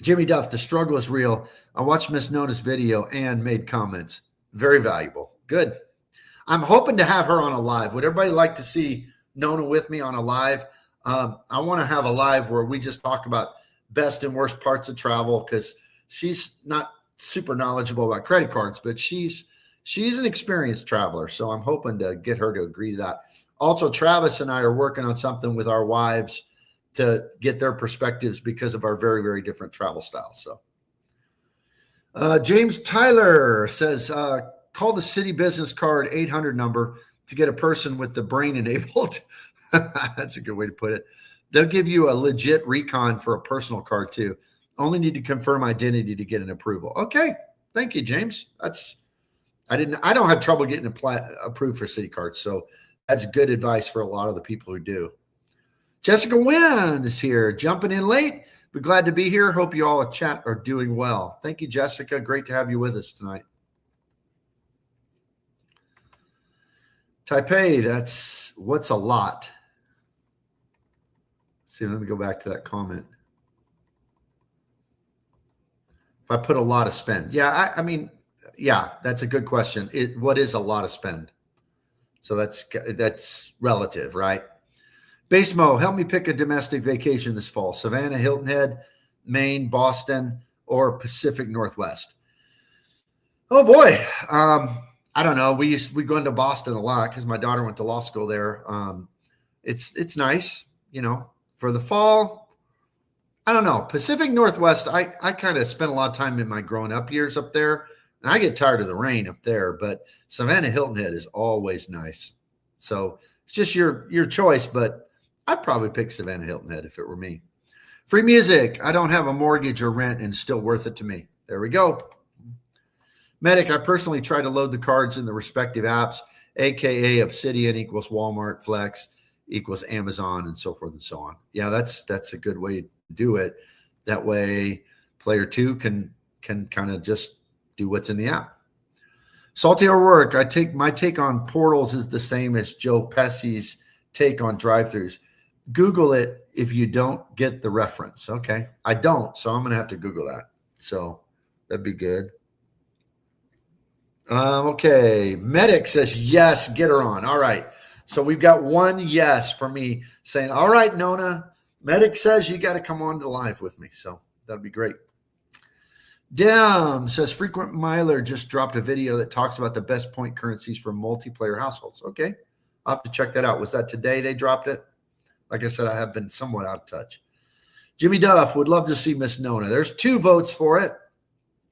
[SPEAKER 1] Jimmy Duff, the struggle is real. I watched Miss Nona's video and made comments. Very valuable. Good. I'm hoping to have her on a live. Would everybody like to see Nona with me on a live? I want to have a live where we just talk about best and worst parts of travel, because she's not super knowledgeable about credit cards, but she's an experienced traveler. So I'm hoping to get her to agree to that. Also, Travis and I are working on something with our wives to get their perspectives because of our very, very different travel styles. So James Tyler says, call the City Business Card 800 number to get a person with the brain enabled. That's a good way to put it. They'll give you a legit recon for a personal card too. Only need to confirm identity to get an approval. Okay. Thank you, James. I don't have trouble getting approved for City cards. So that's good advice for a lot of the people who do. Jessica Wynn is here, jumping in late, but glad to be here. Hope you all at chat are doing well. Thank you, Jessica. Great to have you with us tonight. Taipei, that's what's a lot. Let's see, let me go back to that comment. If I put a lot of spend. Yeah, I mean, yeah, that's a good question. What is a lot of spend? So that's relative, right? Basemo, help me pick a domestic vacation this fall. Savannah, Hilton Head, Maine, Boston, or Pacific Northwest. Oh boy. I don't know. We go into Boston a lot because my daughter went to law school there. It's nice, for the fall. I don't know. Pacific Northwest, I kind of spent a lot of time in my growing up years up there. And I get tired of the rain up there, but Savannah, Hilton Head is always nice. So it's just your choice, but I'd probably pick Savannah, Hilton Head if it were me. Free music. I don't have a mortgage or rent and still worth it to me. There we go. Medic, I personally try to load the cards in the respective apps, aka Obsidian equals Walmart, Flex equals Amazon, and so forth and so on. Yeah, that's a good way to do it. That way player two can kind of just do what's in the app. Salty O'Rourke, my take on portals is the same as Joe Pesci's take on drive-thrus. Google it if you don't get the reference. Okay. I don't, so I'm going to have to Google that. So that'd be good. Okay. Medic says, yes, get her on. All right. So we've got one yes for me saying, all right, Nona, Medic says you got to come on to live with me. So that'd be great. Dem says, Frequent Miler just dropped a video that talks about the best point currencies for multiplayer households. Okay. I'll have to check that out. Was that today they dropped it? Like I said, I have been somewhat out of touch. Jimmy Duff would love to see Miss Nona. There's 2 votes for it.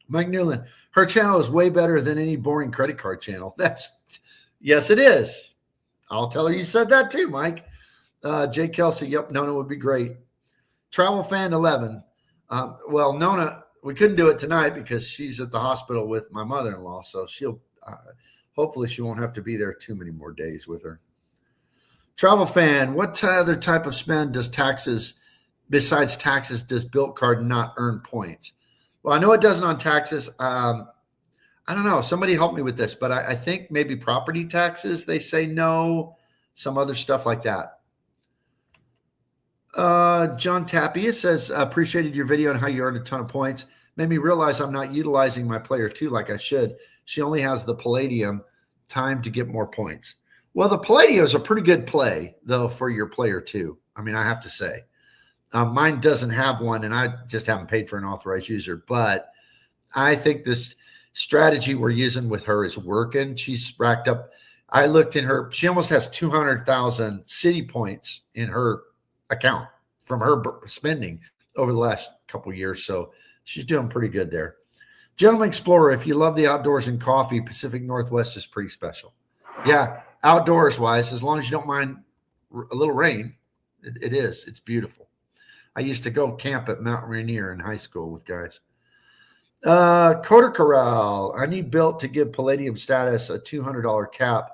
[SPEAKER 1] Mike Newland, her channel is way better than any boring credit card channel. Yes, it is. I'll tell her you said that too, Mike. Jay Kelsey, yep, Nona would be great. Travel Fan 11. Well, Nona, we couldn't do it tonight because she's at the hospital with my mother-in-law, so she'll hopefully she won't have to be there too many more days with her. Travel Fan, what other type of spend besides taxes, does Built Card not earn points? Well, I know it doesn't on taxes. I don't know. Somebody help me with this, but I think maybe property taxes, they say no, some other stuff like that. John Tapia says, appreciated your video on how you earned a ton of points. Made me realize I'm not utilizing my player 2 like I should. She only has the Palladium. Time to get more points. Well, the Palladium is a pretty good play, though, for your player 2. I mean, I have to say. Mine doesn't have one, and I just haven't paid for an authorized user. But I think this strategy we're using with her is working. She's racked up. I looked in her. She almost has 200,000 city points in her account from her spending over the last couple of years. So she's doing pretty good there. Gentleman Explorer, if you love the outdoors and coffee, Pacific Northwest is pretty special. Yeah, outdoors wise, as long as you don't mind a little rain, It is. It's beautiful. I used to go camp at Mount Rainier in high school with guys. Coder Corral. I need Built to give Palladium status a $200 cap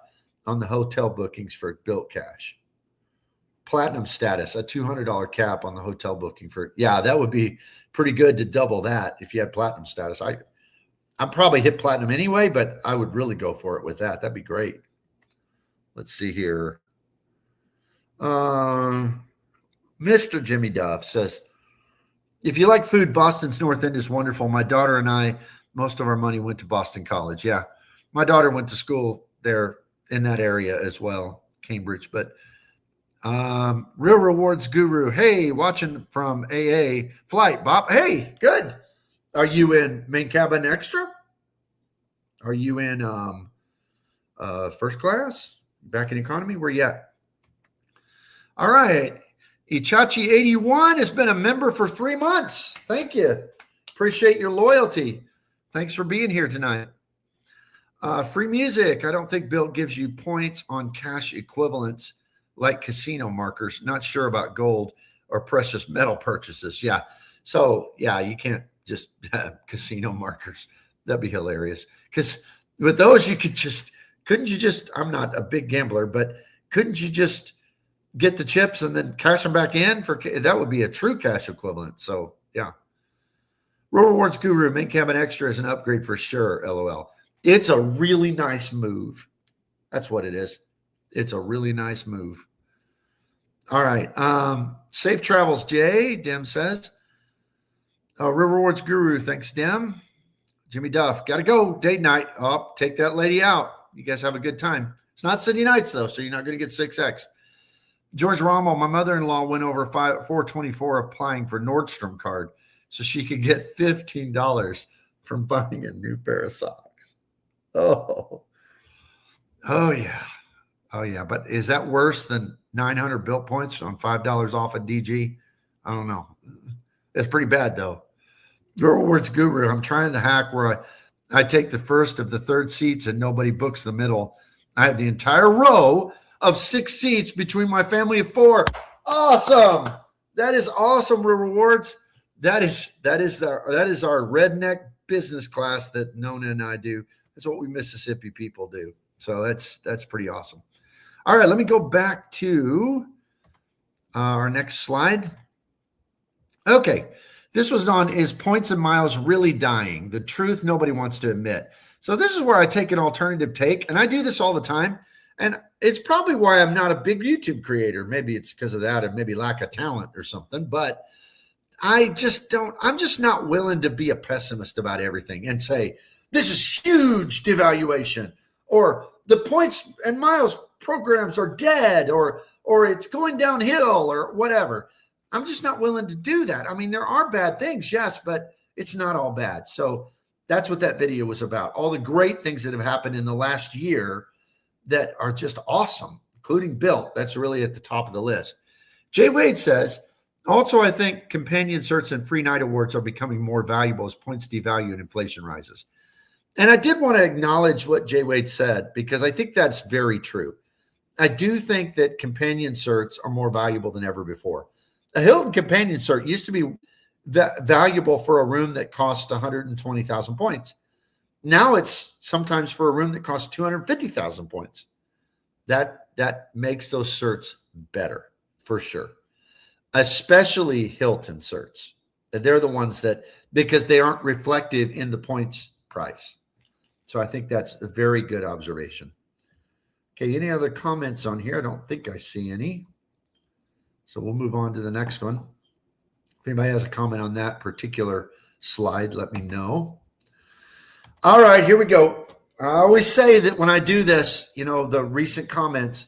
[SPEAKER 1] on the hotel bookings for Built Cash. Platinum status, a $200 cap on the hotel booking for, yeah, that would be pretty good to double that if you had platinum status. I'm probably hit platinum anyway, but I would really go for it with that. That'd be great. Let's see here. Mr. Jimmy Duff says, if you like food, Boston's North End is wonderful. My daughter and I, most of our money went to Boston College. Yeah. My daughter went to school there in that area as well, Cambridge. But Real Rewards Guru, hey, watching from AA flight, Bob. Hey, good. Are you in main cabin extra? Are you in first class? Back in economy? Where you at? All right. Ichachi81 has been a member for 3 months. Thank you. Appreciate your loyalty. Thanks for being here tonight. Free music. I don't think Built gives you points on cash equivalents like casino markers. Not sure about gold or precious metal purchases. Yeah. So, yeah, you can't just have casino markers. That'd be hilarious. Because with those, couldn't you just, I'm not a big gambler, but couldn't you just get the chips and then cash them back in that would be a true cash equivalent. So yeah. Real Rewards Guru, main cabin extra is an upgrade for sure. LOL. It's a really nice move. That's what it is. It's a really nice move. All right. Safe travels, Jay. Dim says. Real Rewards Guru. Thanks, Dim. Jimmy Duff. Got to go. Date night. Oh, take that lady out. You guys have a good time. It's not city nights though, so you're not going to get 6X. George Rommel, my mother-in-law went over 424 applying for Nordstrom card so she could get $15 from buying a new pair of socks. Oh yeah. But is that worse than 900 Built points on $5 off a DG? I don't know. It's pretty bad though. Rewards Guru, I'm trying the hack where I take the first of the third seats and nobody books the middle. I have the entire row of 6 seats between my family of 4. Awesome. That is awesome, Real Rewards. That is our redneck business class that Nona and I do. That's what we Mississippi people do. So that's pretty awesome. All right, let me go back to our next slide. Okay. This was on, is points and miles really dying? The truth nobody wants to admit. So this is where I take an alternative take, and I do this all the time. And it's probably why I'm not a big YouTube creator. Maybe it's because of that, or maybe lack of talent or something. But I'm just not willing to be a pessimist about everything and say, this is huge devaluation, or the points and miles programs are dead, or it's going downhill, or whatever. I'm just not willing to do that. I mean, there are bad things, yes, but it's not all bad. So that's what that video was about. All the great things that have happened in the last year that are just awesome, including Built. That's really at the top of the list. Jay Wade says, also, I think companion certs and free night awards are becoming more valuable as points devalue and inflation rises. And I did want to acknowledge what Jay Wade said, because I think that's very true. I do think that companion certs are more valuable than ever before. A Hilton companion cert used to be valuable for a room that cost 120,000 points. Now it's sometimes for a room that costs 250,000 points. That makes those certs better for sure, especially Hilton certs. They're the ones that, because they aren't reflective in the points price. So I think that's a very good observation. Okay, any other comments on here? I don't think I see any. So we'll move on to the next one. If anybody has a comment on that particular slide, let me know. All right, here we go. I always say that when I do this, the recent comments,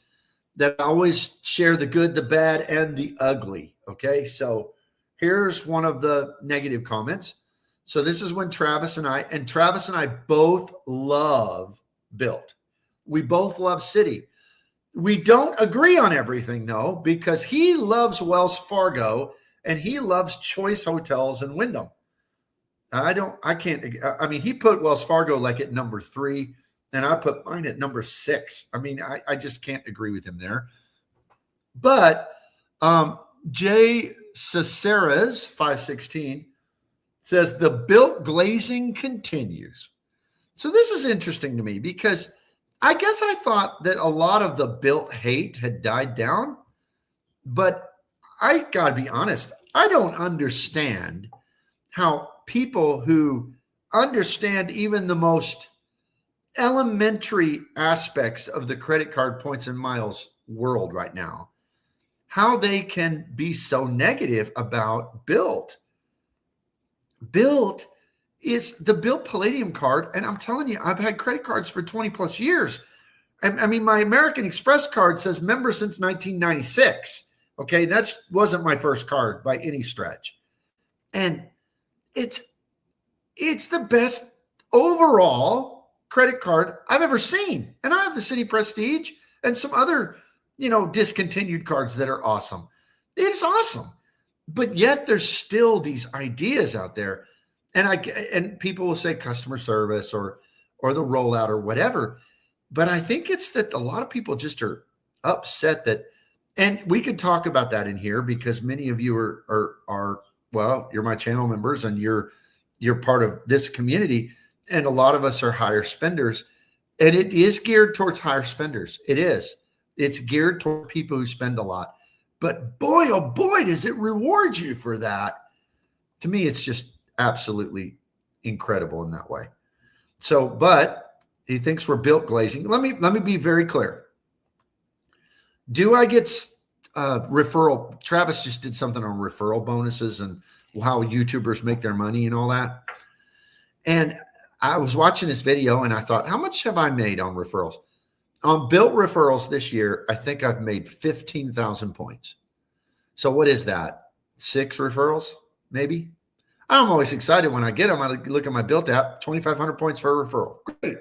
[SPEAKER 1] that I always share the good, the bad, and the ugly. Okay, so here's one of the negative comments. So this is when Travis and I both love Built. We both love City. We don't agree on everything though, because he loves Wells Fargo and he loves Choice Hotels and Wyndham. He put Wells Fargo like at number 3 and I put mine at number 6. I mean, I just can't agree with him there. But Jay Ciceres 516 says the built glazing continues. So this is interesting to me because I guess I thought that a lot of the built hate had died down, but I gotta be honest, I don't understand how people who understand even the most elementary aspects of the credit card points and miles world right now, how they can be so negative about Built. Built is the Built Palladium card. And I'm telling you, I've had credit cards for 20 plus years. I mean, my American Express card says member since 1996. Okay. That wasn't my first card by any stretch. And it's the best overall credit card I've ever seen. And I have the City Prestige and some other, discontinued cards that are awesome. It's awesome. But yet there's still these ideas out there. And people will say customer service or the rollout or whatever. But I think it's that a lot of people just are upset that, and we could talk about that in here because many of you are well, you're my channel members and you're part of this community. And a lot of us are higher spenders, and it is geared towards higher spenders. It is. It's geared toward people who spend a lot, but boy, oh boy, does it reward you for that. To me, it's just absolutely incredible in that way. So, but he thinks we're built glazing. Let me be very clear. Do I get referral? Travis just did something on referral bonuses and how YouTubers make their money and all that. And I was watching this video and I thought, how much have I made on referrals? On Built referrals this year, I think I've made 15,000 points. So what is that? 6 referrals, maybe? I'm always excited when I get them. I look at my Built app, 2,500 points for a referral. Great.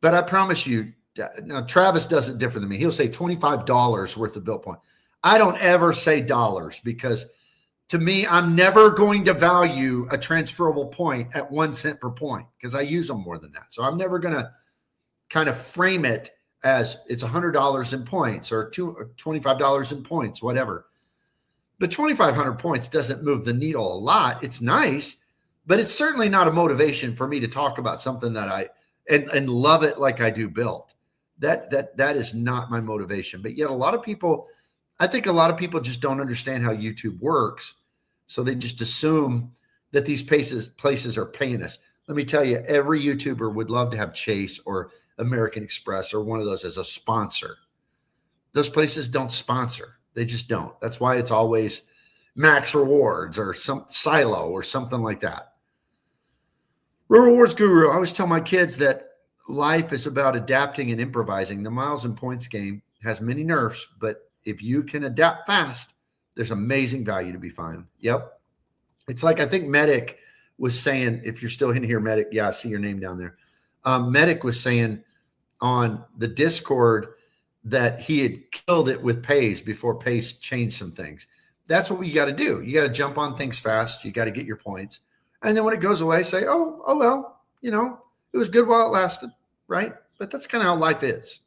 [SPEAKER 1] But I promise you, now Travis does it different than me. He'll say $25 worth of Built point. I don't ever say dollars because to me, I'm never going to value a transferable point at 1 cent per point because I use them more than that. So I'm never going to kind of frame it as it's $100 in points or $25 in points, whatever. But 2,500 points doesn't move the needle a lot. It's nice, but it's certainly not a motivation for me to talk about something that I and love it like I do Built. That is not my motivation. But yet I think a lot of people just don't understand how YouTube works. So they just assume that these places are paying us. Let me tell you, every YouTuber would love to have Chase or American Express or one of those as a sponsor. Those places don't sponsor. They just don't. That's why it's always Max Rewards or some Silo or something like that. Real Rewards Guru, I always tell my kids that life is about adapting and improvising. The miles and points game has many nerfs, but if you can adapt fast, there's amazing value to be found. Yep. It's like, I think Medic was saying, if you're still in here, Medic, yeah, I see your name down there. Medic was saying on the Discord that he had killed it with Pace before Pace changed some things. That's what you got to do. You got to jump on things fast. You got to get your points. And then when it goes away, say, oh, well, it was good while it lasted, right? But that's kind of how life is.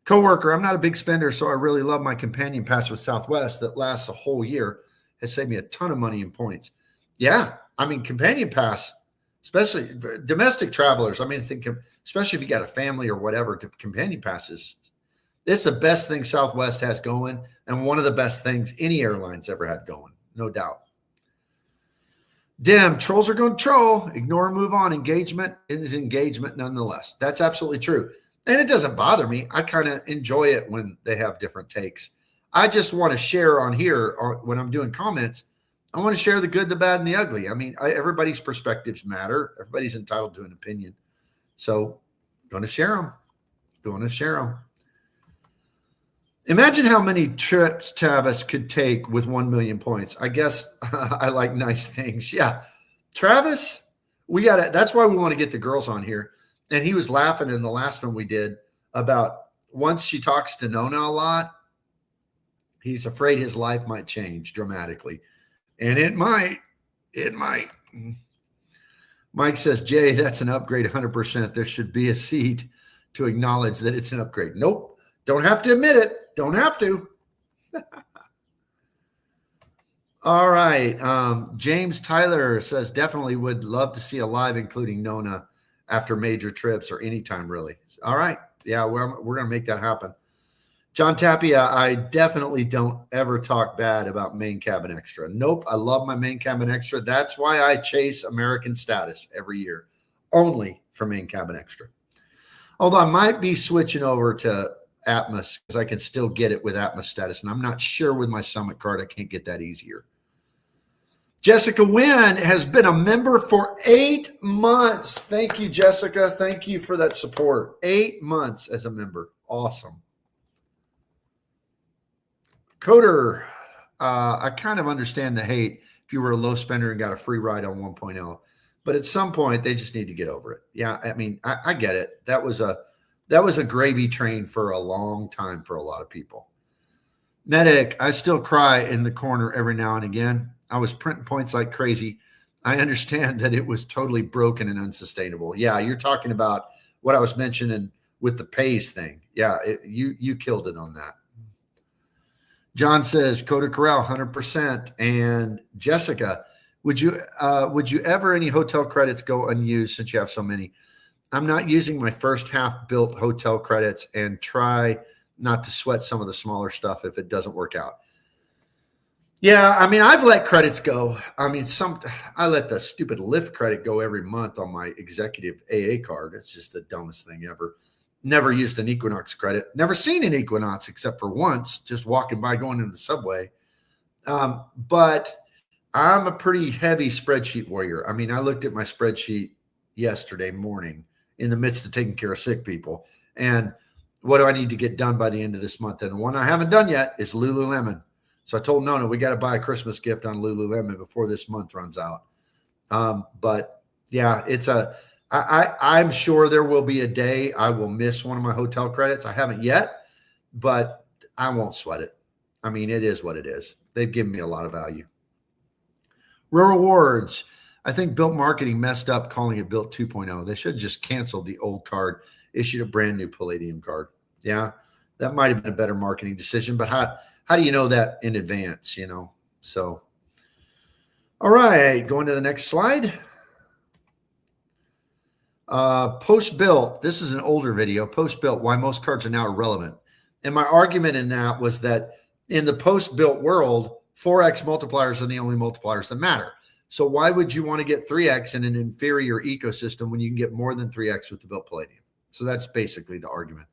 [SPEAKER 1] Coworker, I'm not a big spender, so I really love my companion pass with Southwest that lasts a whole year. Has saved me a ton of money in points. Yeah, I mean, companion pass, especially domestic travelers. I mean, especially if you got a family or whatever, companion passes. It's the best thing Southwest has going, and one of the best things any airline's ever had going, no doubt. Dim, trolls are going to troll. Ignore and move on. Engagement is engagement nonetheless. That's absolutely true. And it doesn't bother me. I kind of enjoy it when they have different takes. I just want to share on here, or when I'm doing comments, I want to share the good, the bad, and the ugly. I mean, everybody's perspectives matter. Everybody's entitled to an opinion. So going to share them. Imagine how many trips Travis could take with 1 million points. I guess I like nice things. Yeah. Travis, that's why we want to get the girls on here. And he was laughing in the last one we did about once she talks to Nona a lot, he's afraid his life might change dramatically. And it might. Mike says, Jay, that's an upgrade 100%. There should be a seat to acknowledge that it's an upgrade. Nope. Don't have to admit it. Don't have to. All right. James Tyler says definitely would love to see a live, including Nona, after major trips or anytime really. All right. Yeah, we're going to make that happen. John Tapia, I definitely don't ever talk bad about main cabin extra. Nope. I love my main cabin extra. That's why I chase American status every year, only for main cabin extra. Although I might be switching over to Atmos because I can still get it with Atmos status. And I'm not sure with my Summit card, I can't get that easier. Jessica Wynn has been a member for 8 months. Thank you, Jessica. Thank you for that support. 8 months as a member. Awesome. Coder, I kind of understand the hate if you were a low spender and got a free ride on 1.0. But at some point, they just need to get over it. Yeah, I mean, I get it. That was a gravy train for a long time for a lot of people. Medic, I still cry in the corner every now and again. I was printing points like crazy. I understand that it was totally broken and unsustainable. Yeah, you're talking about what I was mentioning with the pays thing. Yeah, you killed it on that. John says, Coda Corral, 100%. And Jessica, would you ever any hotel credits go unused since you have so many? I'm not using my first half built hotel credits and try not to sweat some of the smaller stuff if it doesn't work out. Yeah, I mean, I've let credits go. I mean, I let the stupid Lyft credit go every month on my executive AA card. It's just the dumbest thing ever. Never used an Equinox credit. Never seen an Equinox except for once, just walking by going into the subway. But I'm a pretty heavy spreadsheet warrior. I mean, I looked at my spreadsheet yesterday morning in the midst of taking care of sick people. And what do I need to get done by the end of this month? And one I haven't done yet is Lululemon. So I told Nona, we got to buy a Christmas gift on Lululemon before this month runs out. But yeah, I'm sure there will be a day I will miss one of my hotel credits. I haven't yet, but I won't sweat it. I mean, it is what it is. They've given me a lot of value. Real rewards. I think Built Marketing messed up calling it Built 2.0. They should have just canceled the old card, issued a brand new Palladium card. Yeah, that might have been a better marketing decision, but how do you know that in advance, you know? So, all right, going to the next slide. Post-built, this is an older video, post-built, why most cards are now irrelevant. And my argument in that was that in the post-built world, 4x multipliers are the only multipliers that matter. So why would you want to get 3x in an inferior ecosystem when you can get more than 3x with the built Palladium? So that's basically the argument.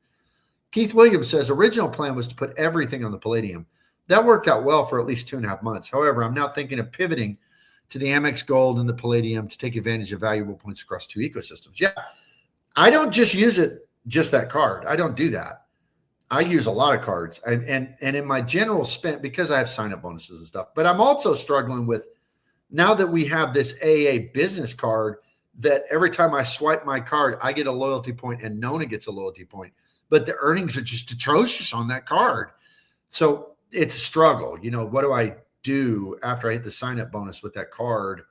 [SPEAKER 1] Keith Williams says, original plan was to put everything on the Palladium. That worked out well for at least 2.5 months. However, I'm now thinking of pivoting to the Amex Gold and the Palladium to take advantage of valuable points across 2 ecosystems. Yeah, I don't just use it, just that card. I don't do that. I use a lot of cards. And in my general spend, because I have sign-up bonuses and stuff, but I'm also struggling with, now that we have this AA business card, that every time I swipe my card, I get a loyalty point and Nona gets a loyalty point. But the earnings are just atrocious on that card. So it's a struggle. You know, what do I do after I hit the sign-up bonus with that card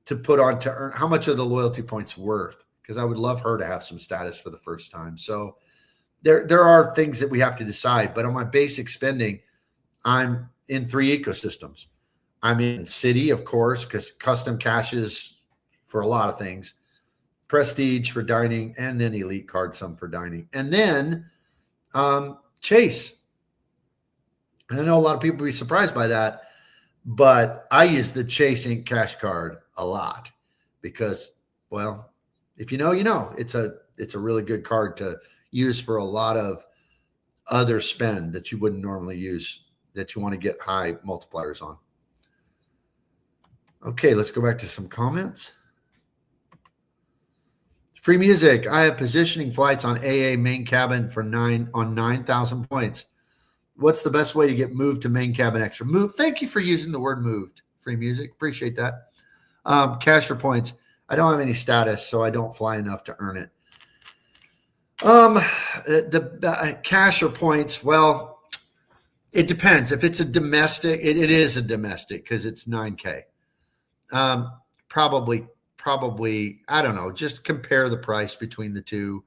[SPEAKER 1] to put on to earn? How much are the loyalty points worth? Because I would love her to have some status for the first time. So there are things that we have to decide. But on my basic spending, I'm in 3 ecosystems. I'm in City, of course, because custom caches for a lot of things. Prestige for dining, and then Elite card, some for dining. And then Chase. And I know a lot of people will be surprised by that, but I use the Chase Ink Cash card a lot because, well, if you know, you know. It's a really good card to use for a lot of other spend that you wouldn't normally use, that you want to get high multipliers on. Okay, let's go back to some comments. Free music. I have positioning flights on AA main cabin for 9,000 points. What's the best way to get moved to main cabin extra? Move. Thank you for using the word moved. Free music. Appreciate that. Cash or points. I don't have any status, so I don't fly enough to earn it. The cash or points. Well, it depends. If it's a domestic, it is a domestic because it's 9K. Probably, I don't know, just compare the price between the two.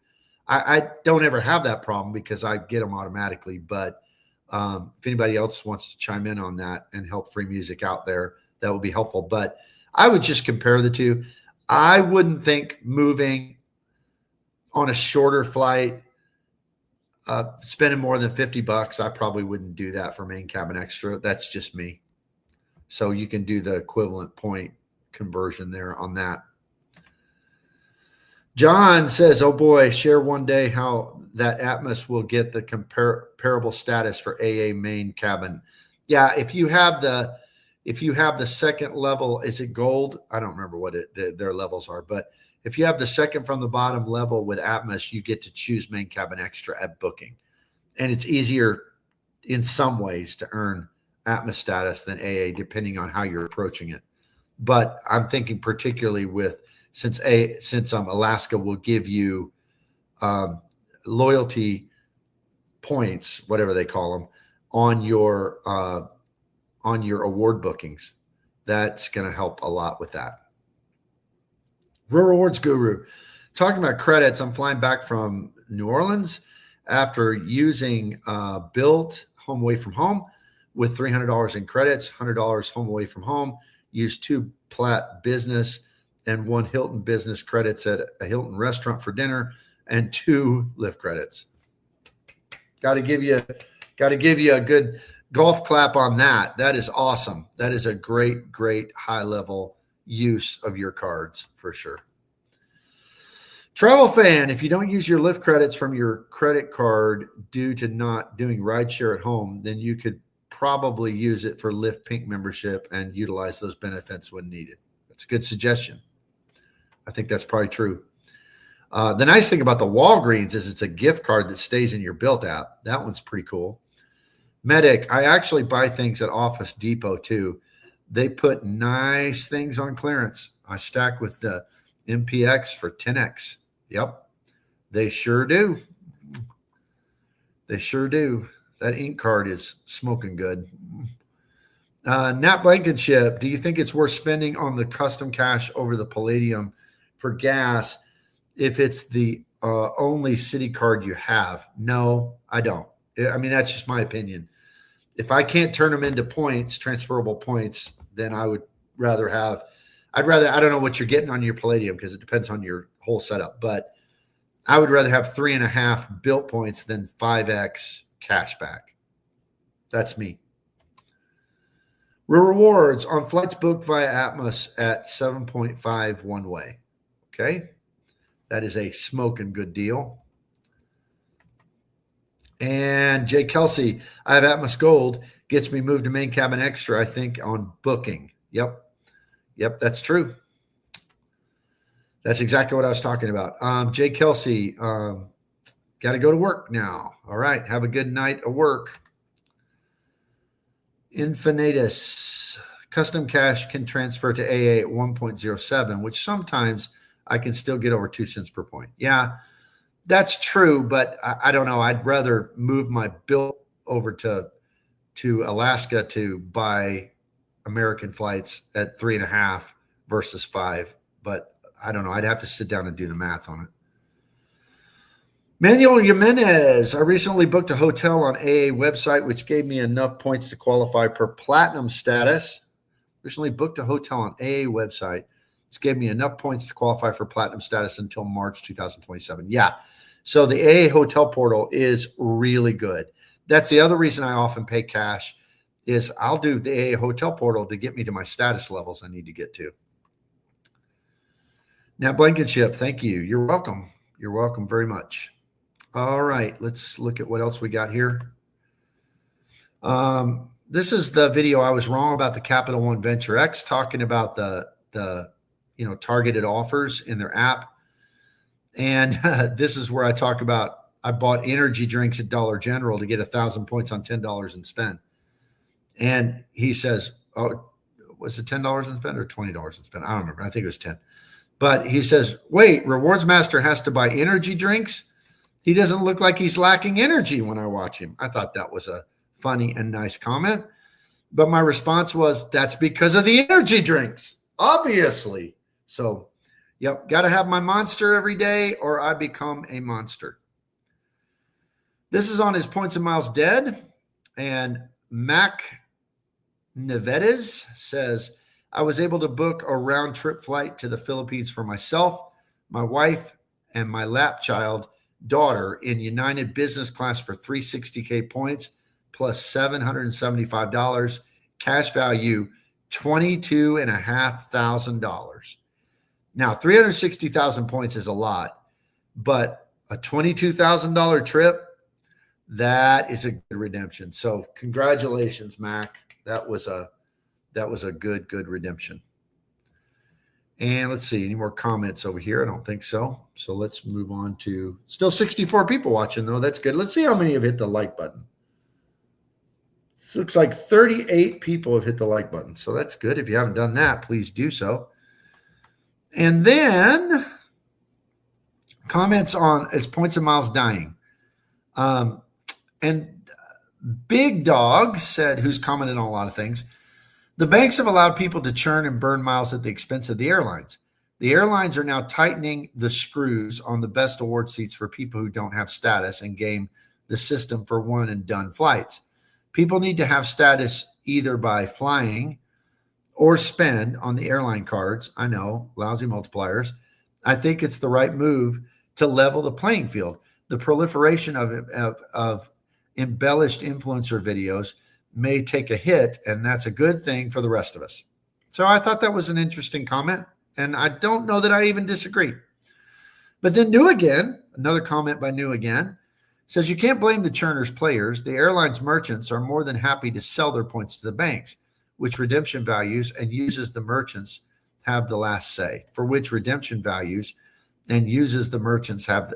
[SPEAKER 1] I don't ever have that problem because I get them automatically, but If anybody else wants to chime in on that and help free music out there, that would be helpful. But I would just compare the two. I wouldn't think moving on a shorter flight, spending more than $50. I probably wouldn't do that for main cabin extra. That's just me. So you can do the equivalent point conversion there on that. John says, oh boy, share one day how that Atmos will get the comparable status for AA main cabin. Yeah, if you have the second level, is it gold? I don't remember what their levels are, but if you have the second from the bottom level with Atmos, you get to choose main cabin extra at booking. And it's easier in some ways to earn Atmos status than AA, depending on how you're approaching it. But I'm thinking particularly since Alaska will give you loyalty points, whatever they call them, on your award bookings. That's going to help a lot with that. Real Rewards Guru, talking about credits. I'm flying back from New Orleans after using Built Home Away from Home with $300 in credits, $100 home away from home. Used 2 Platt Business and 1 Hilton Business credits at a Hilton restaurant for dinner, and 2 Lyft credits. Got to give you a good golf clap on that. That is awesome. That is a great, great high level use of your cards for sure. Travel fan, if you don't use your Lyft credits from your credit card due to not doing rideshare at home, then you could probably use it for Lyft Pink membership and utilize those benefits when needed. That's a good suggestion. I think that's probably true. The nice thing about the Walgreens is it's a gift card that stays in your Built app. That one's pretty cool. Medic, I actually buy things at Office Depot too. They put nice things on clearance. I stack with the MPX for 10X. Yep, they sure do. They sure do. That ink card is smoking good. Nat Blankenship, do you think it's worth spending on the custom cash over the Palladium for gas if it's the only city card you have? No, I don't. I mean, that's just my opinion. If I can't turn them into points, transferable points, then I would rather have, I don't know what you're getting on your Palladium because it depends on your whole setup, but I would rather have 3.5 Built points than 5X cash back. That's me. Real Rewards on flights booked via Atmos at 7.5 one way. Okay. That is a smoking good deal. And Jay Kelsey, I have Atmos Gold, gets me moved to main cabin extra, I think, on booking. Yep, that's true. That's exactly what I was talking about. Jay Kelsey, got to go to work now. All right, have a good night of work. Infinitus, custom cash can transfer to AA at 1.07, which sometimes I can still get over 2 cents per point. Yeah, that's true, but I don't know. I'd rather move my bill over to Alaska to buy American flights at 3.5 versus 5. But I don't know. I'd have to sit down and do the math on it. Manuel Jimenez, I recently booked a hotel on AA website, which gave me enough points to qualify for platinum status. Recently booked a hotel on AA website, which gave me enough points to qualify for platinum status until March 2027. Yeah. So the AA hotel portal is really good. That's the other reason I often pay cash is I'll do the AA hotel portal to get me to my status levels I need to get to. Now, Blankenship, thank you. You're welcome. You're welcome very much. All right, let's look at what else we got here. This is the video. I was wrong about the Capital One Venture X, talking about the targeted offers in their app. And this is where I talk about I bought energy drinks at Dollar General to get 1,000 points on $10 in spend. And he says, oh, was it $10 in spend or $20 in spend? I don't remember. I think it was 10. But he says, wait, Rewards Master has to buy energy drinks? He doesn't look like he's lacking energy when I watch him. I thought that was a funny and nice comment. But my response was, that's because of the energy drinks, obviously. So, yep, got to have my Monster every day or I become a monster. This is on his Points and Miles Dead. And Mac Nevedes says, I was able to book a round trip flight to the Philippines for myself, my wife, and my lap child daughter in United Business Class for 360K points plus $775. Cash value, $22,500. Now, 360,000 points is a lot, but a $22,000 trip, that is a good redemption. So congratulations, Mac. That was a good redemption. And let's see, any more comments over here? I don't think so. So let's move on to still 64 people watching, though. That's good. Let's see how many have hit the like button. This looks like 38 people have hit the like button. So that's good. If you haven't done that, please do so. And then comments on as points and miles dying. And Big Dog said, who's commented on a lot of things, the banks have allowed people to churn and burn miles at the expense of the airlines. The airlines are now tightening the screws on the best award seats for people who don't have status and game the system for one and done flights. People need to have status either by flying or spend on the airline cards. I know, lousy multipliers. I think it's the right move to level the playing field. The proliferation of embellished influencer videos may take a hit, and that's a good thing for the rest of us. So I thought that was an interesting comment, and I don't know that I even disagree. But then New Again, another comment by New Again, says you can't blame the churners players. The airlines merchants are more than happy to sell their points to the banks, which redemption values and uses the merchants have the last say, for which redemption values and uses the merchants have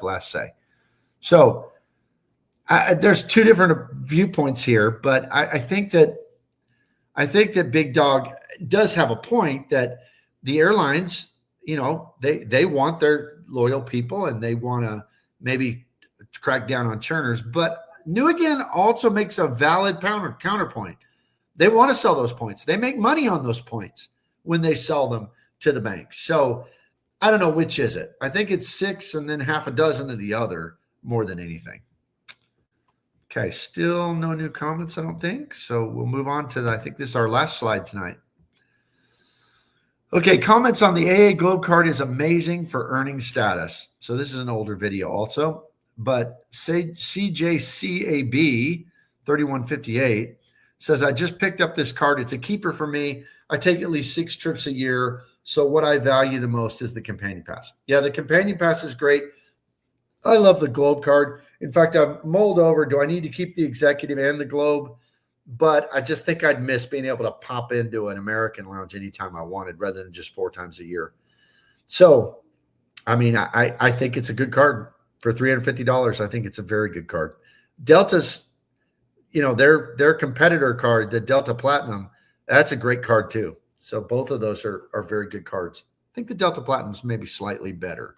[SPEAKER 1] last say. So there's two different viewpoints here, but I think that Big Dog does have a point that the airlines, they want their loyal people and they want to maybe crack down on churners. But New Again also makes a valid counterpoint. They want to sell those points. They make money on those points when they sell them to the banks. So I don't know which is it. I think it's 6 and then half a dozen of the other more than anything. Okay, still no new comments, I don't think. So we'll move on to I think this is our last slide tonight. Okay, comments on the AA Globe card is amazing for earning status. So this is an older video also. But CJCAB 3158 says, I just picked up this card. It's a keeper for me. I take at least 6 trips a year. So what I value the most is the companion pass. Yeah, the companion pass is great. I love the Globe card. In fact, I'm mulled over, do I need to keep the executive and the Globe? But I just think I'd miss being able to pop into an American lounge anytime I wanted rather than just 4 times a year. So, I mean, I think it's a good card for $350. I think it's a very good card. Delta's, their competitor card, the Delta Platinum, that's a great card too. So both of those are very good cards. I think the Delta Platinum is maybe slightly better.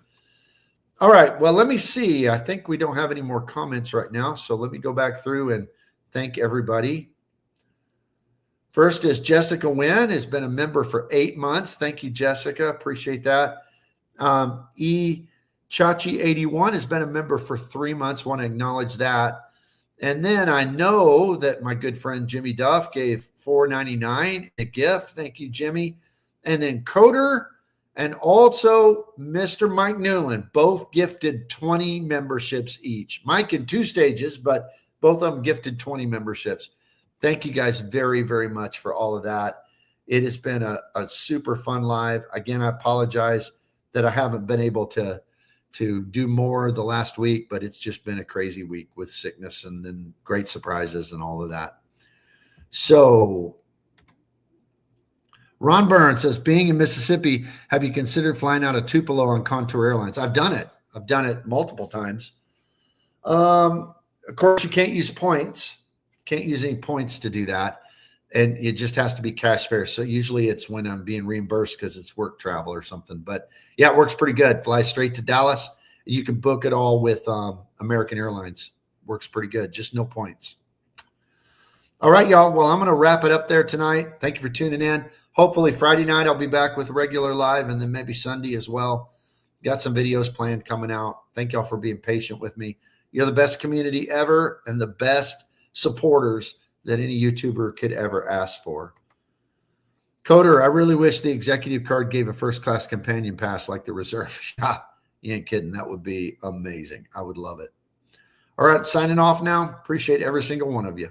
[SPEAKER 1] All right. Well, let me see. I think we don't have any more comments right now. So let me go back through and thank everybody. First is Jessica Wynn, has been a member for 8 months. Thank you, Jessica. Appreciate that. Chachi81 has been a member for 3 months. Want to acknowledge that. And then I know that my good friend Jimmy Duff gave $4.99 a gift. Thank you, Jimmy. And then Coder and also Mr. Mike Newland both gifted 20 memberships each. Mike in 2 stages, but both of them gifted 20 memberships. Thank you guys very, very much for all of that. It has been a super fun live. Again, I apologize that I haven't been able to do more the last week, but it's just been a crazy week with sickness and then great surprises and all of that. So Ron Burns says, being in Mississippi, have you considered flying out of Tupelo on Contour Airlines? I've done it. I've done it multiple times. Of course, you can't use points. Can't use any points to do that. And it just has to be cash fare. So usually it's when I'm being reimbursed because it's work travel or something. But yeah, it works pretty good. Fly straight to Dallas. You can book it all with American Airlines. Works pretty good. Just no points. All right, y'all. Well, I'm going to wrap it up there tonight. Thank you for tuning in. Hopefully Friday night I'll be back with a regular live and then maybe Sunday as well. Got some videos planned coming out. Thank y'all for being patient with me. You're the best community ever and the best supporters that any YouTuber could ever ask for. Coder, I really wish the executive card gave a first-class companion pass like the reserve. Yeah, you ain't kidding. That would be amazing. I would love it. All right, signing off now. Appreciate every single one of you.